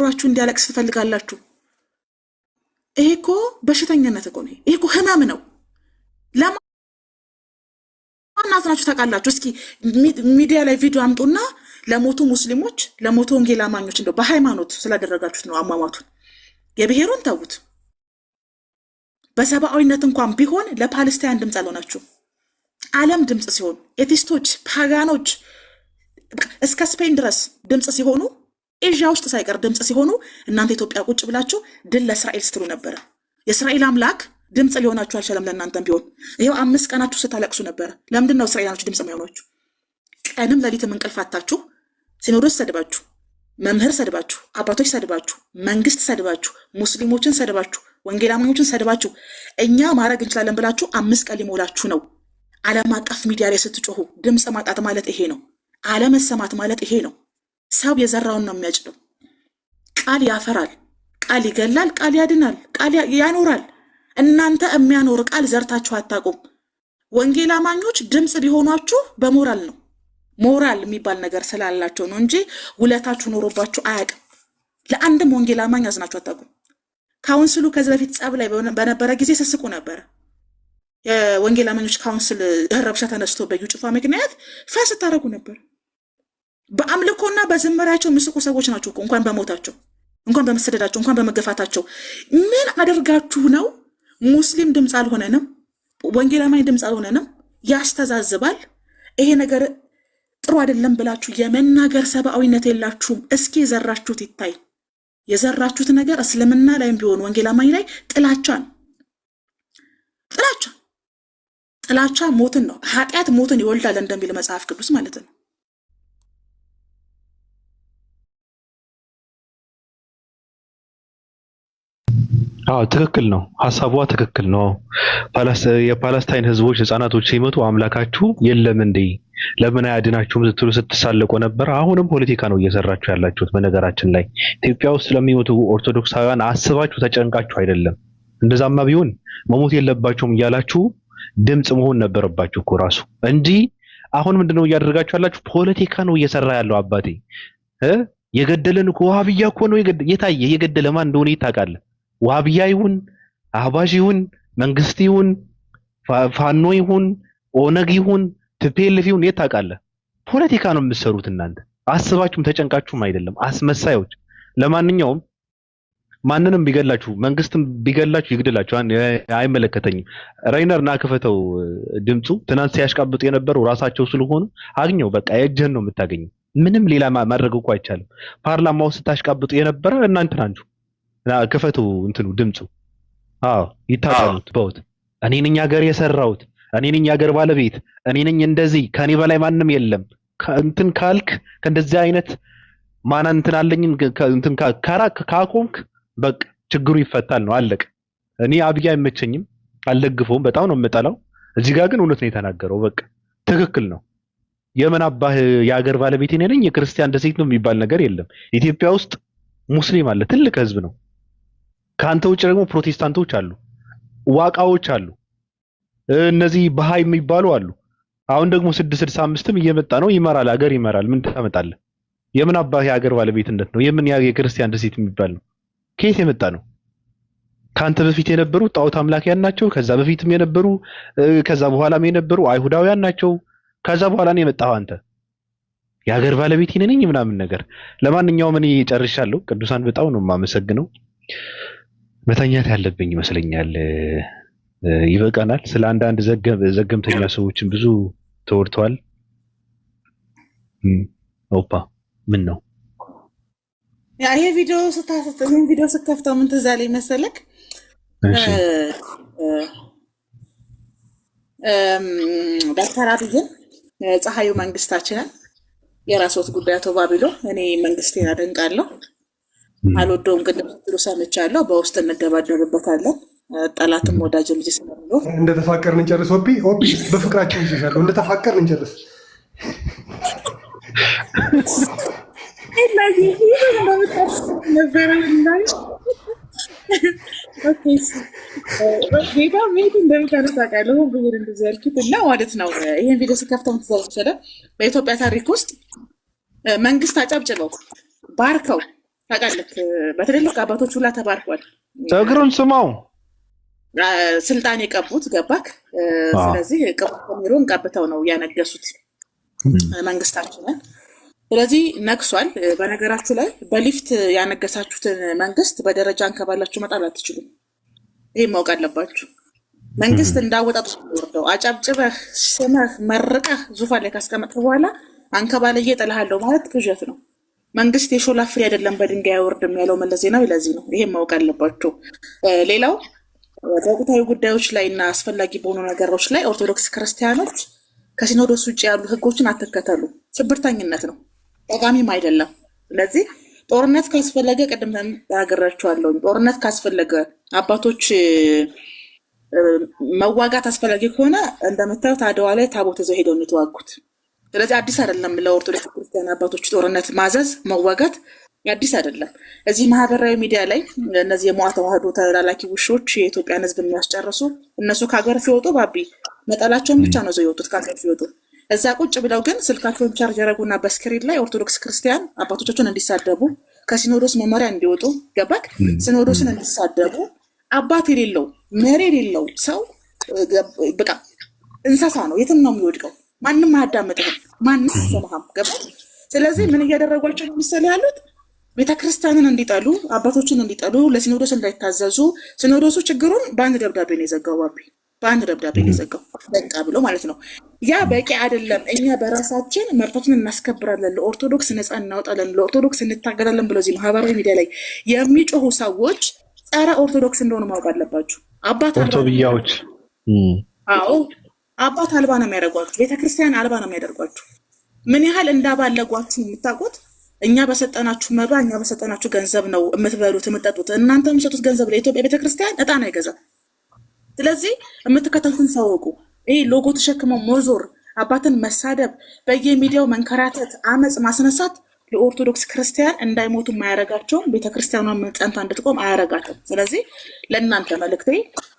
ጆሮአችሁ እንዲያለቅስ ትፈልጋላችሁ? ይሄ እኮ በሽተኛነት እኮ ነው። ይሄ እኮ ህመም ነው። ለማን አዝናችሁ ታውቃላችሁ? እስኪ ሚዲያ ላይ ቪዲዮ አምጡና ለሞቱ ሙስሊሞች፣ ለሞቱ ወንጌል አማኞች እንደው በሃይማኖት ስላደረጋችሁት ነው አሟሟቱን። የብሔሩን ተዉት። በሰብአዊነት እንኳን ቢሆን ለፓለስታይን ድምፅ አልሆናችሁ። ዓለም ድምፅ ሲሆን ኤቲስቶች፣ ፓጋኖች እስከ ስፔን ድረስ ድምፅ ሲሆኑ፣ ኤዥያ ውስጥ ሳይቀር ድምፅ ሲሆኑ፣ እናንተ ኢትዮጵያ ቁጭ ብላችሁ ድል ለእስራኤል ስትሉ ነበረ። የእስራኤል አምላክ ድምፅ ሊሆናችሁ አልቻለም። ለእናንተም ቢሆን ይኸው 5 ቀናችሁ ስታለቅሱ ነበረ። ለምንድን ነው እስራኤላኖች ድምፅ የማይሆናችሁ? ቀንም ሌሊትም እንቅልፍ አታችሁ፣ ሲኖዶስ ሰድባችሁ፣ መምህር ሰድባችሁ፣ አባቶች ሰድባችሁ፣ መንግስት ሰድባችሁ፣ ሙስሊሞችን ሰድባችሁ፣ ወንጌል አማኞችን ሰድባችሁ እኛ ማድረግ እንችላለን ብላችሁ 5 ቀን ሊሞላችሁ ነው። ዓለም አቀፍ ሚዲያ ላይ ስትጮሁ ድምፅ ማጣት ማለት ይሄ ነው። አለመሰማት ማለት ይሄ ነው። ሰው የዘራውን ነው የሚያጭደው። ቃል ያፈራል፣ ቃል ይገላል፣ ቃል ያድናል፣ ቃል ያኖራል። እናንተ የሚያኖር ቃል ዘርታችሁ አታውቁም። ወንጌል አማኞች ድምፅ ቢሆኗችሁ በሞራል ነው። ሞራል የሚባል ነገር ስላላቸው ነው እንጂ ውለታችሁ ኖሮባችሁ አያውቅም። ለአንድም ወንጌል አማኝ አዝናችሁ አታውቁም። ካውንስሉ ከዚህ በፊት ጸብ ላይ በነበረ ጊዜ ስስቁ ነበረ። የወንጌል አማኞች ካውንስል ረብሻ ተነስቶ በዩ ጭፋ ምክንያት ፈስ ታረጉ ነበር። በአምልኮና በዝመራቸው ምስቁ ሰዎች ናቸው እኮ። እንኳን በሞታቸው፣ እንኳን በመሰደዳቸው፣ እንኳን በመገፋታቸው ምን አድርጋችሁ ነው? ሙስሊም ድምፅ አልሆነንም፣ ወንጌል አማኝ ድምፅ አልሆነንም። ያስተዛዝባል። ይሄ ነገር ጥሩ አይደለም ብላችሁ የመናገር ሰብአዊነት የላችሁም። እስኪ የዘራችሁት ይታይ። የዘራችሁት ነገር እስልምና ላይም ቢሆን ወንጌል አማኝ ላይ ጥላቻ ነው። ጥላቻ ሞትን ነው። ኃጢአት ሞትን ይወልዳል እንደሚል መጽሐፍ ቅዱስ ማለት ነው። ትክክል ነው። ሐሳቧ ትክክል ነው። የፓለስታይን ህዝቦች ህፃናቶች ሲመቱ አምላካችሁ የለም እንዴ ለምን አያድናችሁም ስትሉ ስትሳለቁ ነበር። አሁንም ፖለቲካ ነው እየሰራችሁ ያላችሁት። በነገራችን ላይ ኢትዮጵያ ውስጥ ስለሚሞቱ ኦርቶዶክሳውያን አስባችሁ ተጨንቃችሁ አይደለም። እንደዛማ ቢሆን መሞት የለባቸውም እያላችሁ ድምጽ መሆን ነበረባችሁ እኮ ራሱ እንጂ አሁን ምንድነው እያደረጋችሁ ያላችሁ? ፖለቲካ ነው እየሰራ ያለው አባቴ። የገደለን እኮ ዋሃብያ እኮ ነው የታየ። የገደለ ማን እንደሆነ ይታወቃል። ዋሃብያ ይሁን አህባሽ ይሁን መንግስት ይሁን ፋኖ ይሁን ኦነግ ይሁን ቲፒኤልኤፍ ይሁን የታወቃል። ፖለቲካ ነው የምትሰሩት እናንተ። አስባችሁም ተጨንቃችሁም አይደለም። አስመሳዮች። ለማንኛውም ማንንም ቢገላችሁ መንግስትም ቢገላችሁ ይግደላችሁ፣ አይመለከተኝም። ራይነር ና ክፈተው ድምጹ። ትናንት ሲያሽቃብጡ የነበረው ራሳቸው ስለሆኑ አግኘው። በቃ የእጅህን ነው የምታገኘው። ምንም ሌላ ማድረግ እኮ አይቻልም። ፓርላማው ስታሽቃብጡ የነበረ እናንተ ናችሁ። ክፈቱ እንትኑ ድምጹ። ይታጣሉት በውት እኔ ነኝ ሀገር የሰራሁት፣ እኔ ነኝ ሀገር ባለቤት፣ እኔ ነኝ እንደዚህ፣ ከኔ በላይ ማንም የለም እንትን ካልክ ከእንደዚህ አይነት ማን እንትን አለኝ እንትን ካቆምክ በቃ ችግሩ ይፈታል ነው አለቀ። እኔ አብይ አይመቸኝም፣ አልደግፈውም፣ በጣም ነው የምጠላው። እዚህ ጋር ግን እውነት ነው የተናገረው። በቃ ትክክል ነው። የምን አባህ የሀገር ባለቤት እኔ ነኝ የክርስቲያን ደሴት ነው የሚባል ነገር የለም። ኢትዮጵያ ውስጥ ሙስሊም አለ፣ ትልቅ ህዝብ ነው። ከአንተ ውጭ ደግሞ ፕሮቴስታንቶች አሉ፣ ዋቃዎች አሉ፣ እነዚህ በሃይ የሚባሉ አሉ። አሁን ደግሞ 665ም እየመጣ ነው፣ ይመራል፣ ሀገር ይመራል። ምን ታመጣለህ? የምን አባህ የሀገር ባለቤትነት ነው? የምን የክርስቲያን ደሴት የሚባል ነው? ከየት የመጣ ነው? ካንተ በፊት የነበሩ ጣዖት አምላኪያን ናቸው። ከዛ በፊትም የነበሩ ከዛ በኋላም የነበሩ አይሁዳውያን ናቸው። ከዛ በኋላ ነው የመጣው አንተ የሀገር ባለቤት ነኝ ምናምን ነገር። ለማንኛውም እኔ ጨርሻለሁ። ቅዱሳን በጣም ነው የማመሰግነው። መተኛት ያለብኝ ይመስለኛል። ይበቃናል። ስለ አንዳንድ ዘገምተኛ ሰዎችን ብዙ ተወርተዋል። ኦፓ ምን ነው ይሄ ቪዲዮ ይሄን ቪዲዮ ስከፍተው ምን ትዝ አለኝ መሰለክ? ዶክተር አብይን ፀሐዩ መንግስታችንን የራስዎት ጉዳይ አቶ ባቢሎ፣ እኔ መንግስቴን አደንቃለሁ፣ አልወደውም፣ ግን ስትሉ ሰምቻለሁ። በውስጥ እንደባደርበታለን። ጠላትም ወዳጅም ልጅ ስለሆነ እንደተፋቀርን እንጨርስ። ኦፒ በፍቅራችን ይሻሻል። እንደተፋቀርን እንጨርስ። ጌታ ሜት እንደምታነሳቃለሁ ብሄር እንደዚህ ያልኩት እና ማለት ነው። ይህን ቪዲዮ ስከፍተው ምትዘወሰደ በኢትዮጵያ ታሪክ ውስጥ መንግስት አጨብጭበው ባርከው ታውቃለህ በትልልቅ አባቶች ሁላ ተባርኳል። እግሩን ስማው ስልጣን የቀቡት ገባክ። ስለዚህ ቀበሚሮን ቀብተው ነው ያነገሱት መንግስታችንን። ስለዚህ ነግሷል። በነገራችሁ ላይ በሊፍት ያነገሳችሁትን መንግስት በደረጃ አንከባላችሁ መጣል አትችሉም። ይህ ማወቅ አለባችሁ። መንግስት እንዳወጣጡ ወርደው አጫብጭበህ ስመህ መርቀህ ዙፋን ላይ ካስቀመጥህ በኋላ አንከባለዬ እጥልሃለሁ ማለት ቅዠት ነው። መንግስት የሾላ ፍሬ አይደለም በድንጋይ አይወርድም ያለው መለስ ዜናዊ ለዚህ ነው። ይሄን ማወቅ አለባችሁ። ሌላው በወቅታዊ ጉዳዮች ላይ እና አስፈላጊ በሆኑ ነገሮች ላይ ኦርቶዶክስ ክርስቲያኖች ከሲኖዶስ ውጭ ያሉ ህጎችን አትከተሉ። ሽብርተኝነት ነው፣ ጠቃሚም አይደለም። ስለዚህ ጦርነት ካስፈለገ ቅድም ተናግሬያችኋለሁ። ጦርነት ካስፈለገ አባቶች መዋጋት አስፈላጊ ከሆነ እንደምታዩት አድዋ ላይ ታቦት ይዘው ሄደው የተዋጉት። ስለዚህ አዲስ አይደለም ለኦርቶዶክስ ክርስቲያን አባቶች ጦርነት ማዘዝ መዋጋት አዲስ አይደለም። እዚህ ማህበራዊ ሚዲያ ላይ እነዚህ የሞዓ ተዋህዶ ተላላኪ ውሾች የኢትዮጵያን ህዝብ የሚያስጨርሱ እነሱ ከሀገር ሲወጡ ባቢ ነጠላቸውን ብቻ ነው ይዘው የወጡት ከሀገር ሲወጡ። እዛ ቁጭ ብለው ግን ስልካቸውን ቻርጅ ያደረጉና በስክሪን ላይ ኦርቶዶክስ ክርስቲያን አባቶቻቸውን እንዲሳደቡ ከሲኖዶስ መመሪያ እንዲወጡ ገባክ፣ ሲኖዶስን እንዲሳደቡ አባት የሌለው መሪ የሌለው ሰው በቃ እንስሳ ነው፣ የትም ነው የሚወድቀው። ማንም አያዳምጥህም፣ ማንም አይሰማህም። ገባክ። ስለዚህ ምን እያደረጓቸው ነው ምሳሌ ያሉት ቤተክርስቲያንን እንዲጠሉ አባቶችን እንዲጠሉ ለሲኖዶስ እንዳይታዘዙ። ሲኖዶሱ ችግሩን በአንድ ደብዳቤ ነው የዘጋው ባቢ፣ በአንድ ደብዳቤ ነው የዘጋው በቃ ብሎ ማለት ነው። ያ በቂ አይደለም፣ እኛ በራሳችን መብታችንን እናስከብራለን፣ ለኦርቶዶክስ ነፃ እናወጣለን፣ ለኦርቶዶክስ እንታገላለን ብሎ እዚህ ማህበራዊ ሚዲያ ላይ የሚጮሁ ሰዎች ጸረ ኦርቶዶክስ እንደሆኑ ማወቅ አለባችሁ። አባት ኦርቶብያዎች አዎ አባት አልባ ነው የሚያደርጓችሁ፣ ቤተክርስቲያን አልባ ነው የሚያደርጓችሁ። ምን ያህል እንዳባለጓችሁ የምታውቁት እኛ በሰጠናችሁ መባ እኛ በሰጠናችሁ ገንዘብ ነው የምትበሉት የምትጠጡት። እናንተ የምትሰጡት ገንዘብ ለኢትዮጵያ ቤተክርስቲያን እጣን አይገዛም። ስለዚህ የምትከተሉትን ሳወቁ። ይሄ ሎጎ ተሸክመው መዞር፣ አባትን መሳደብ፣ በየሚዲያው መንከራተት፣ አመፅ ማስነሳት ለኦርቶዶክስ ክርስቲያን እንዳይሞቱ ማያረጋቸውም፣ ቤተክርስቲያኗን ጸንታ እንድትቆም አያረጋትም። ስለዚህ ለእናንተ መልእክቴ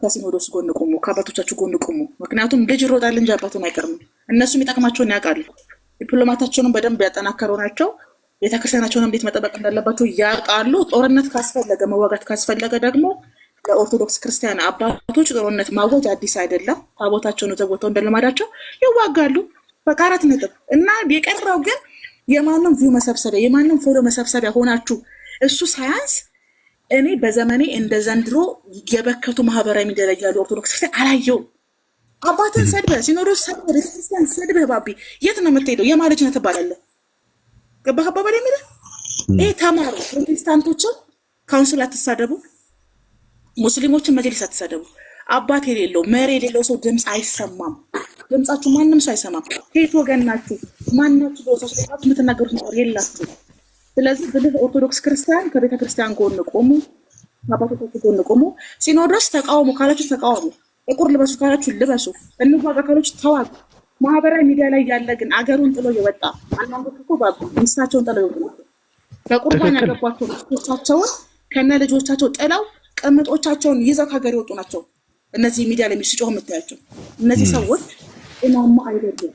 ከሲኖዶስ ጎን ቁሙ፣ ከአባቶቻችሁ ጎን ቁሙ። ምክንያቱም ልጅ ይሮጣል እንጂ አባቱን አይቀርም። እነሱ የሚጠቅማቸውን ያውቃሉ። ዲፕሎማታቸውንም በደንብ ያጠናከሩ ናቸው። ቤተክርስቲያናቸውን እንዴት መጠበቅ እንዳለባቸው ያውቃሉ። ጦርነት ካስፈለገ መዋጋት ካስፈለገ ደግሞ ለኦርቶዶክስ ክርስቲያን አባቶች ጦርነት ማወጅ አዲስ አይደለም። ታቦታቸውን ዘቦተው እንደለማዳቸው ይዋጋሉ። በቃ 4 ነጥብ እና የቀረው ግን የማንም ቪው መሰብሰቢያ የማንም ፎሎ መሰብሰቢያ ሆናችሁ እሱ ሳያንስ እኔ በዘመኔ እንደ ዘንድሮ የበከቱ ማህበራዊ ሚዲያ ላይ ያሉ ኦርቶዶክስ ክርስቲያን አላየውም። አባትን ሰድበህ ሲኖዶስ ሰድበህ ቤተክርስቲያን ሰድበህ ባቢ የት ነው የምትሄደው? የማለች ነው ትባላለህ። ገባህ አባባል የሚለ ይሄ ተማሩ። ፕሮቴስታንቶችን ካውንስል አትሳደቡ፣ ሙስሊሞችን መጅሊስ አትሳደቡ። አባት የሌለው መሪ የሌለው ሰው ድምፅ አይሰማም። ድምፃችሁ ማንም ሰው አይሰማም። ከየት ወገን ናችሁ? ማናችሁ? በወሳች ላይ የምትናገሩት ነገር የላችሁ። ስለዚህ ብልህ ኦርቶዶክስ ክርስቲያን ከቤተ ክርስቲያን ጎን ቆሙ፣ አባቶቻችሁ ጎን ቆሙ። ሲኖዶስ ተቃውሙ ካላችሁ ተቃውሙ፣ ጥቁር ልበሱ ካላችሁ ልበሱ፣ እንዋጋ ካላችሁ ተዋጉ። ማህበራዊ ሚዲያ ላይ ያለ ግን አገሩን ጥሎ የወጣ አንዳንዶች እኮ ባቡ ሚስታቸውን ጥለው ይወጡ በቁርባን ያገቧቸው ልጆቻቸውን ከነ ልጆቻቸው ጥለው ቅምጦቻቸውን ይዘው ከሀገር የወጡ ናቸው። እነዚህ ሚዲያ ላይ የሚስጮህ የምታያቸው እነዚህ ሰዎች እናማ አይደሉም።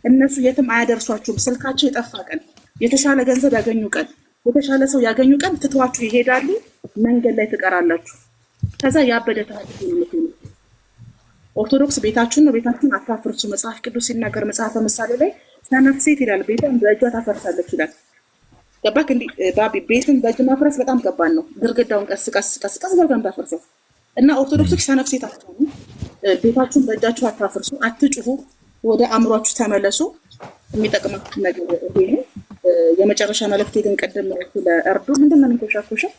እነሱ የትም አያደርሷችሁም። ስልካቸው የጠፋ ቀን፣ የተሻለ ገንዘብ ያገኙ ቀን፣ የተሻለ ሰው ያገኙ ቀን ትተዋችሁ ይሄዳሉ። መንገድ ላይ ትቀራላችሁ። ከዛ ያበደ ታሪክ ኦርቶዶክስ ቤታችሁን ነው፣ ቤታችሁን አታፍርሱ። መጽሐፍ ቅዱስ ሲናገር መጽሐፈ ምሳሌ ላይ ሰነፍ ሴት ይላል ቤቷን በእጇ ታፈርሳለች ይላል። ገባክ? እንዲህ ባቢ ቤትን በእጅ ማፍረስ በጣም ከባድ ነው። ግርግዳውን ቀስ ቀስ ቀስ ቀስ በርጋም ታፈርሰው እና ኦርቶዶክሶች ሰነፍ ሴት አትሆኑ። ቤታችሁን በእጃችሁ አታፍርሱ፣ አትጩሁ፣ ወደ አእምሯችሁ ተመለሱ። የሚጠቅማችሁ ነገር ይሄ ነው። የመጨረሻ መልእክቴ ግን ቀደም ለእርዱ ምንድን ነው የሚንኮሻኮሸው?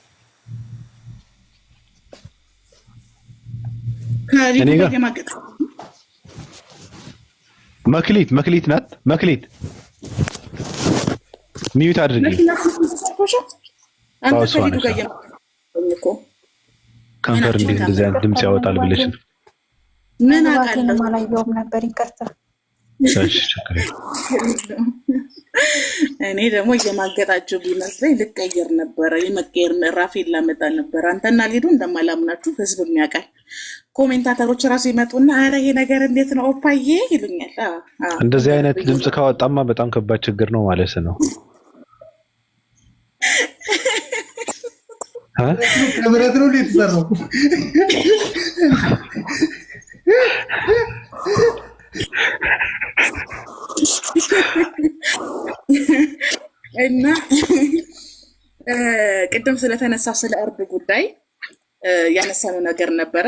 መክሊት ናት። መክሊት ሚዩት አድርጊ። ከንፈር እንዴት እንደዚህ አይነት ድምፅ ያወጣል ብለሽ ነው? ምን አውቃለሁ፣ አላየሁም ነበር። ይቅርታ። እኔ ደግሞ እየማገጣችሁ ቢመስለኝ ልቀየር ነበረ። የመቀየር ምዕራፌን ላመጣ ነበር። አንተና ሊዱ እንደማላምናችሁ ህዝብ የሚያውቃል። ኮሜንታተሮች ራሱ ይመጡና አረ ይሄ ነገር እንዴት ነው ኦፓዬ ይሉኛል። እንደዚህ አይነት ድምፅ ካወጣማ በጣም ከባድ ችግር ነው ማለት ነው። ከብረት ነው የተሰራው። እና ቅድም ስለተነሳ ስለ እርድ ጉዳይ ያነሳነው ነገር ነበረ።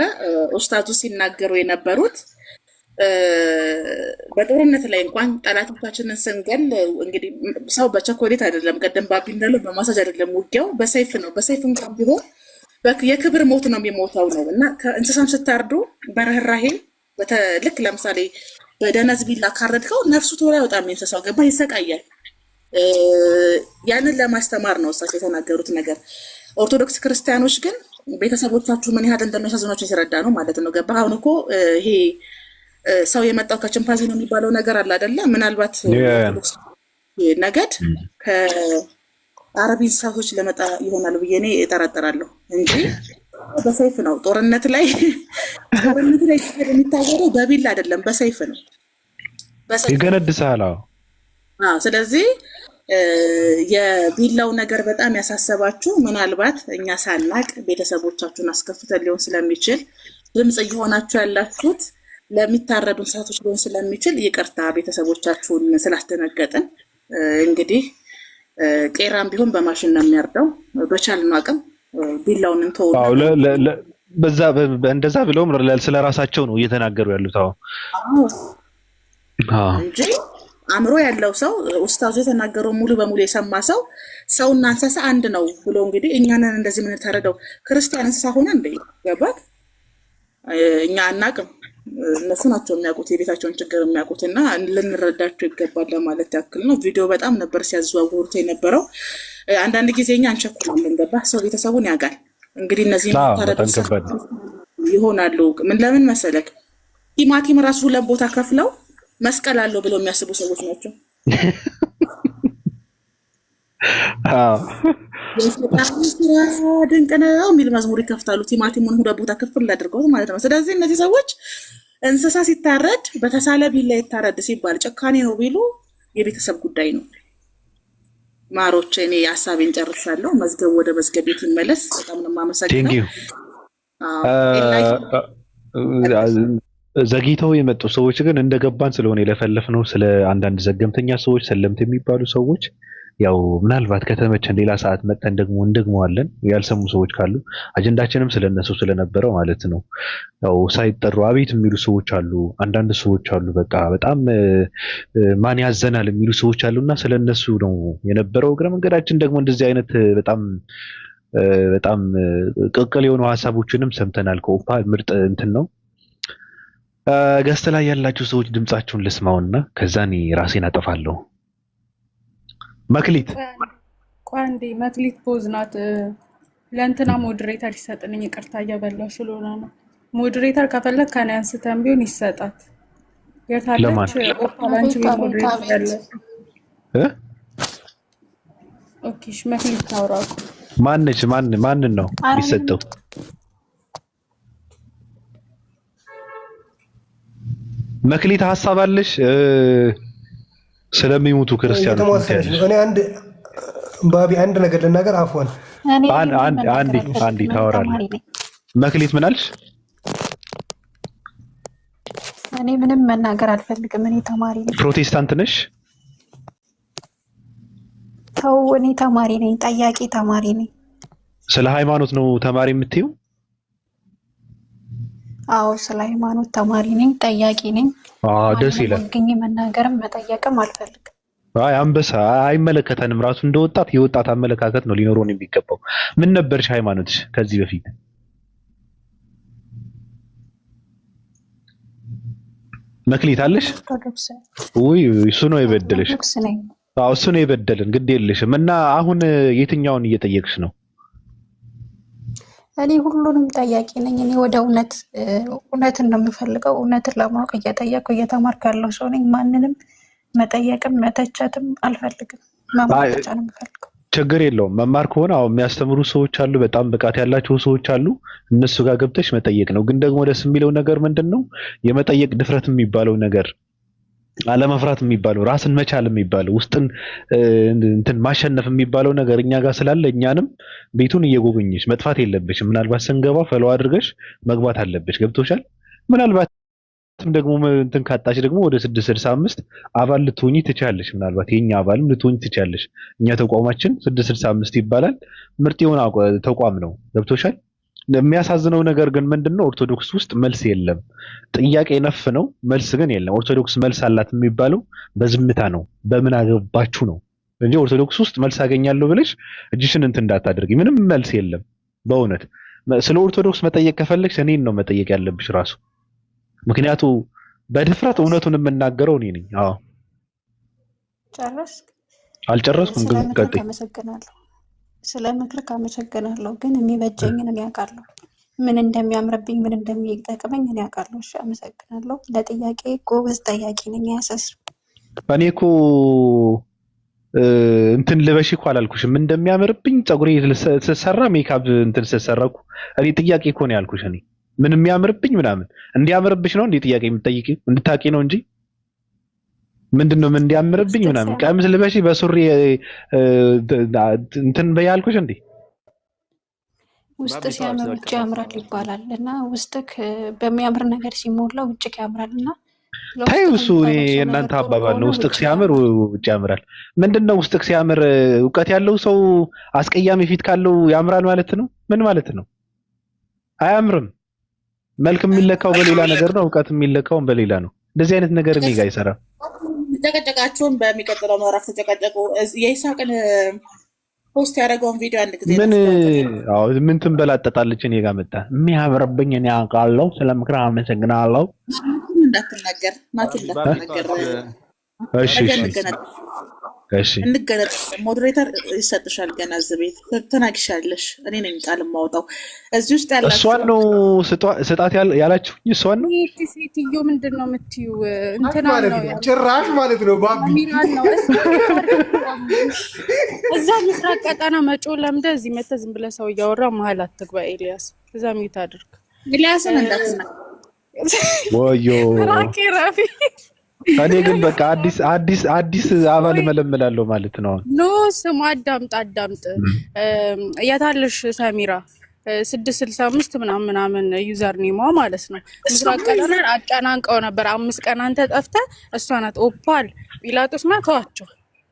ኡስታዙ ሲናገሩ የነበሩት በጦርነት ላይ እንኳን ጠላቶቻችንን ስንገል እንግዲህ ሰው በቸኮሌት አይደለም፣ ቀደም ባቢ እንዳለው በማሳጅ አይደለም፣ ውጊያው በሰይፍ ነው። በሰይፍ እንኳን ቢሆን የክብር ሞት ነው የሚሞተው ነው እና ከእንስሳም ስታርዱ በርህራሄ ልክ ለምሳሌ በደነዝ ቢላ ካረድከው ነፍሱ ቶሎ አይወጣም። የእንስሳው ገባ ይሰቃያል። ያንን ለማስተማር ነው እሳቸው የተናገሩት ነገር። ኦርቶዶክስ ክርስቲያኖች ግን ቤተሰቦቻችሁ ምን ያህል እንደሚያሳዝኗቸው የተረዳ ነው ማለት ነው። ገባ አሁን እኮ ይሄ ሰው የመጣው ከችምፓንዚ ነው የሚባለው ነገር አለ አይደለ? ምናልባት ኦርቶዶክስ ነገድ ከአረብ እንስሳቶች ለመጣ ይሆናል ብዬ እኔ እጠራጠራለሁ እንጂ በሰይፍ ነው ጦርነት ላይ የሚታወቀው በቢላ አይደለም፣ በሰይፍ ነው። ይገነድሳል። ስለዚህ የቢላው ነገር በጣም ያሳሰባችሁ ምናልባት እኛ ሳናቅ ቤተሰቦቻችሁን አስከፍተን ሊሆን ስለሚችል ድምፅ እየሆናችሁ ያላችሁት ለሚታረዱ እንስሳቶች ሊሆን ስለሚችል ይቅርታ ቤተሰቦቻችሁን ስላስደነገጥን። እንግዲህ ቄራም ቢሆን በማሽን ነው የሚያርደው። በቻልነው አቅም ቢላውን እንተው። እንደዛ ብለውም ስለራሳቸው ነው እየተናገሩ ያሉት እንጂ አእምሮ ያለው ሰው ኡስታዙ የተናገረው ሙሉ በሙሉ የሰማ ሰው ሰውና እንስሳ አንድ ነው ብሎ እንግዲህ እኛንን እንደዚህ ምን ተረዳው ክርስቲያን እንስሳ ሆነ እንደ ገባት እኛ አናቅም። እነሱ ናቸው የሚያውቁት የቤታቸውን ችግር የሚያውቁት እና ልንረዳቸው ይገባል ለማለት ያክል ነው። ቪዲዮ በጣም ነበር ሲያዘዋውሩት የነበረው። አንዳንድ ጊዜ እኛ እንቸኩላለን። ገባ ሰው ቤተሰቡን ያውቃል። እንግዲህ እነዚህ ይሆናሉ። ምን ለምን መሰለክ ቲማቲም ራሱ ሁለት ቦታ ከፍለው መስቀል አለው ብለው የሚያስቡ ሰዎች ናቸው። ድንቅ ነው የሚል መዝሙር ይከፍታሉ። ቲማቲሙን ሁለት ቦታ ክፍል አድርገው ማለት ነው። ስለዚህ እነዚህ ሰዎች እንስሳ ሲታረድ በተሳለ ቢላ ይታረድ ሲባል ጭካኔ ነው ቢሉ የቤተሰብ ጉዳይ ነው። ማሮች እኔ ሀሳቤን ጨርሻለሁ። መዝገብ ወደ መዝገብ ቤት ይመለስ። በጣም ነው የማመሰግነው። ዘግይተው የመጡ ሰዎች ግን እንደገባን ስለሆነ የለፈለፍ ነው። ስለ አንዳንድ ዘገምተኛ ሰዎች ሰለምት የሚባሉ ሰዎች ያው ምናልባት ከተመቸን ሌላ ሰዓት መጠን ደግሞ እንደግመዋለን። ያልሰሙ ሰዎች ካሉ አጀንዳችንም ስለነሱ ስለነበረው ማለት ነው። ያው ሳይጠሩ አቤት የሚሉ ሰዎች አሉ። አንዳንድ ሰዎች አሉ በቃ በጣም ማን ያዘናል የሚሉ ሰዎች አሉና ስለነሱ ነው የነበረው። እግረ መንገዳችን ደግሞ እንደዚህ አይነት በጣም ቅቅል የሆኑ ሀሳቦችንም ሰምተናል። ከኦፓ ምርጥ እንትን ነው። ገስት ላይ ያላችሁ ሰዎች ድምጻችሁን ልስማውና ከዛ እኔ ራሴን አጠፋለሁ። መክሊት ቋንዴ መክሊት ፖዝ ናት። ለእንትና ሞዴሬተር ይሰጥልኝ። ይቅርታ እያበላሁ ስለሆነ ነው። ሞዴሬተር ከፈለግ ከኔ አንስተን ቢሆን ይሰጣት። የታለች ኦፓላንች ሞዴሬተር ያለ ኦኬሽ መክሊት ታውራቁ ማነች? ማንን ነው የሚሰጠው? መክሊት ሀሳብ አለሽ? ስለሚሞቱ ክርስቲያኖች እኔ አንድ ነገር ልናገር። አፍዋን አንዴ ታወራለህ። መክሊት ምን አልሽ? እኔ ምንም መናገር አልፈልግም። እኔ ተማሪ ነኝ። ፕሮቴስታንት ነሽ? ተው፣ እኔ ተማሪ ነኝ። ጠያቂ ተማሪ ነኝ። ስለ ሃይማኖት ነው ተማሪ የምትይው? አዎ፣ ስለ ሃይማኖት ተማሪ ነኝ። ጠያቂ ነኝ። ደስ ይላል። ግን መናገርም መጠየቅም አልፈልግም። አንበሳ አይመለከተንም። ራሱ እንደወጣት የወጣት አመለካከት ነው ሊኖረን የሚገባው። ምን ነበርሽ ሃይማኖትሽ ከዚህ በፊት? መክሊት አለሽ? ውይ እሱ ነው የበደለሽ። እሱ ነው የበደልን። ግድ የለሽም። እና አሁን የትኛውን እየጠየቅሽ ነው? እኔ ሁሉንም ጠያቂ ነኝ። እኔ ወደ እውነትን ነው የምፈልገው። እውነትን ለማወቅ እየጠየቅኩ እየተማርኩ ያለው ሰው ነኝ። ማንንም መጠየቅም መተቸትም አልፈልግም። መማር ብቻ ነው የምፈልገው። ችግር የለውም። መማር ከሆነ አሁን የሚያስተምሩ ሰዎች አሉ፣ በጣም ብቃት ያላቸው ሰዎች አሉ። እነሱ ጋር ገብተሽ መጠየቅ ነው። ግን ደግሞ ደስ የሚለው ነገር ምንድን ነው? የመጠየቅ ድፍረት የሚባለው ነገር አለመፍራት የሚባለው ራስን መቻል የሚባለው ውስጥን እንትን ማሸነፍ የሚባለው ነገር እኛ ጋር ስላለ እኛንም ቤቱን እየጎበኘሽ መጥፋት የለብሽም። ምናልባት ስንገባ ፈለው አድርገሽ መግባት አለብሽ። ገብቶሻል? ምናልባት ደግሞ እንትን ካጣሽ ደግሞ ወደ 665 አባል ልትሆኚ ትችያለሽ። ምናልባት የኛ አባልም ልትሆኚ ትችያለሽ። እኛ ተቋማችን 665 ይባላል። ምርጥ የሆነ ተቋም ነው። ገብቶሻል? የሚያሳዝነው ነገር ግን ምንድነው ኦርቶዶክስ ውስጥ መልስ የለም። ጥያቄ ነፍ ነው፣ መልስ ግን የለም። ኦርቶዶክስ መልስ አላት የሚባለው በዝምታ ነው፣ በምን አገባችሁ ነው እንጂ ኦርቶዶክስ ውስጥ መልስ አገኛለሁ ብለሽ እጅሽን እንትን እንዳታደርጊ። ምንም መልስ የለም። በእውነት ስለ ኦርቶዶክስ መጠየቅ ከፈለግሽ እኔን ነው መጠየቅ ያለብሽ ራሱ። ምክንያቱ በድፍረት እውነቱን የምናገረው እኔ ነኝ። አዎ ጨረስክ? አልጨረስኩም፣ ግን ቀጥይ። አመሰግናለሁ። ስለ ምክርክ አመሰግናለሁ። ግን የሚበጀኝን እኔ አውቃለሁ። ምን እንደሚያምርብኝ ምን እንደሚጠቅመኝ እኔ አውቃለሁ። እሺ አመሰግናለሁ። ለጥያቄ ጎበዝ ጠያቂ ነኝ። ያሰስ እኔ እኮ እንትን ልበሽ እኮ አላልኩሽም። ምን እንደሚያምርብኝ ፀጉሬ ስትሰራ ሜካፕ እንትን ስትሰራኩ እኔ ጥያቄ እኮ ነው ያልኩሽ። እኔ ምን የሚያምርብኝ ምናምን እንዲያምርብሽ ነው እንዴ ጥያቄ የምትጠይቂው? እንድታቂ ነው እንጂ ምንድነው ምን እንዲያምርብኝ ምናምን ቀሚስ ልበሺ በሱሪ እንትን በያልኩሽ እንዴ? ውስጥ ሲያምር ውጭ ያምራል ይባላል እና ውስጥክ በሚያምር ነገር ሲሞላ ውጭክ ያምራልና ታዩ። እሱ የእናንተ አባባል ነው። ውስጥክ ሲያምር ውጭ ያምራል። ምንድነው ውስጥክ ሲያምር እውቀት ያለው ሰው አስቀያሚ ፊት ካለው ያምራል ማለት ነው? ምን ማለት ነው? አያምርም። መልክ የሚለካው በሌላ ነገር ነው፣ እውቀት የሚለካው በሌላ ነው። እንደዚህ አይነት ነገር እኔ ጋር አይሰራም። ተጨቀጨቃችሁን በሚቀጥለው ምዕራፍ ተጨቀጨቁ። የይስሐቅን ፖስት ያደረገውን ቪዲዮ አንድ ጊዜ ምን ትንበላጠጣለች እኔ ጋር መጣ። የሚያምርብኝ እኔ አውቃለሁ። ስለ ምክር አመሰግናለሁ። እንዳትናገር ናት እንዳትናገር። እሺ እንገነጥ። ሞዴሬተር ይሰጥሻል። ገና እዚህ ቤት ተናግሻለሽ። እኔ ነኝ ቃል የማወጣው እዚህ ውስጥ ያላችሁ። እሷን ነው ስጣት ያላችሁ። እሷን ነው ሴትዮ ምንድን ነው የምትዩ? እንትና ነው ጭራሽ ማለት ነው ባቢ እዛ ምስራቅ ቀጠና መጮ ለምደ እዚህ መተህ ዝም ብለህ ሰው እያወራ መሀል አትግባ። ኤልያስ እዛ ሚት አድርግ። ኤልያስን እንዳትናገር ወዮ ራቂ ራፊ። እኔ ግን በቃ አዲስ አባል መለመላለሁ ማለት ነው። ኖ ስም አዳምጥ የታለሽ ሰሚራ 665 ምናምን ዩዘር ኔሟ ማለት ነው። ምስራቅ ቀጠና አጨናንቀው ነበር 5 ቀን አንተ ጠፍተህ እሷ ናት ኦፓል ጲላጦስ ናት ተዋቸው።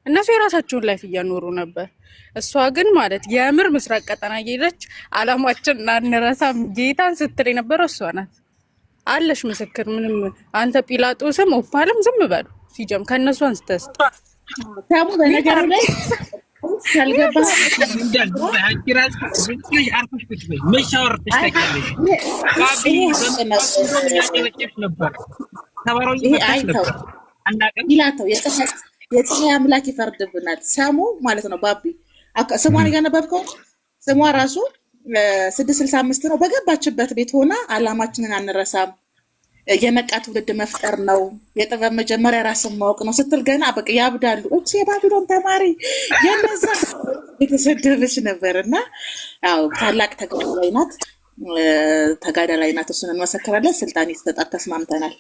እነሱ የራሳቸውን ላይፍ እያኖሩ ነበር። እሷ ግን ማለት የምር ምስራቅ ቀጠና እየሄደች አላማችን አንረሳም ጌታን ስትል የነበረው እሷ ናት። አለሽ ምስክር። ምንም አንተ ጲላጦስም ኦፓልም ዝም በሉ ሲጀም ከነሱ አንስተስ ታሙ በነገር ላይ ካልገባ የፀሐይ አምላክ ይፈርድብናል። ሰሙ ማለት ነው። ባቢ ስሟን እያነበብከው ስሟ ራሱ 665 ነው። በገባችበት ቤት ሆና አላማችንን አንረሳም፣ የነቃ ትውልድ መፍጠር ነው፣ የጥበብ መጀመሪያ ራስን ማወቅ ነው ስትል ገና በቃ ያብዳሉ። እቺ የባቢሎን ተማሪ የነዛ የተሰደበች ነበር እና ያው ታላቅ ተጋዳላይ ናት። እሱን እንመሰክራለን። ስልጣን የተሰጣት ተስማምተናል።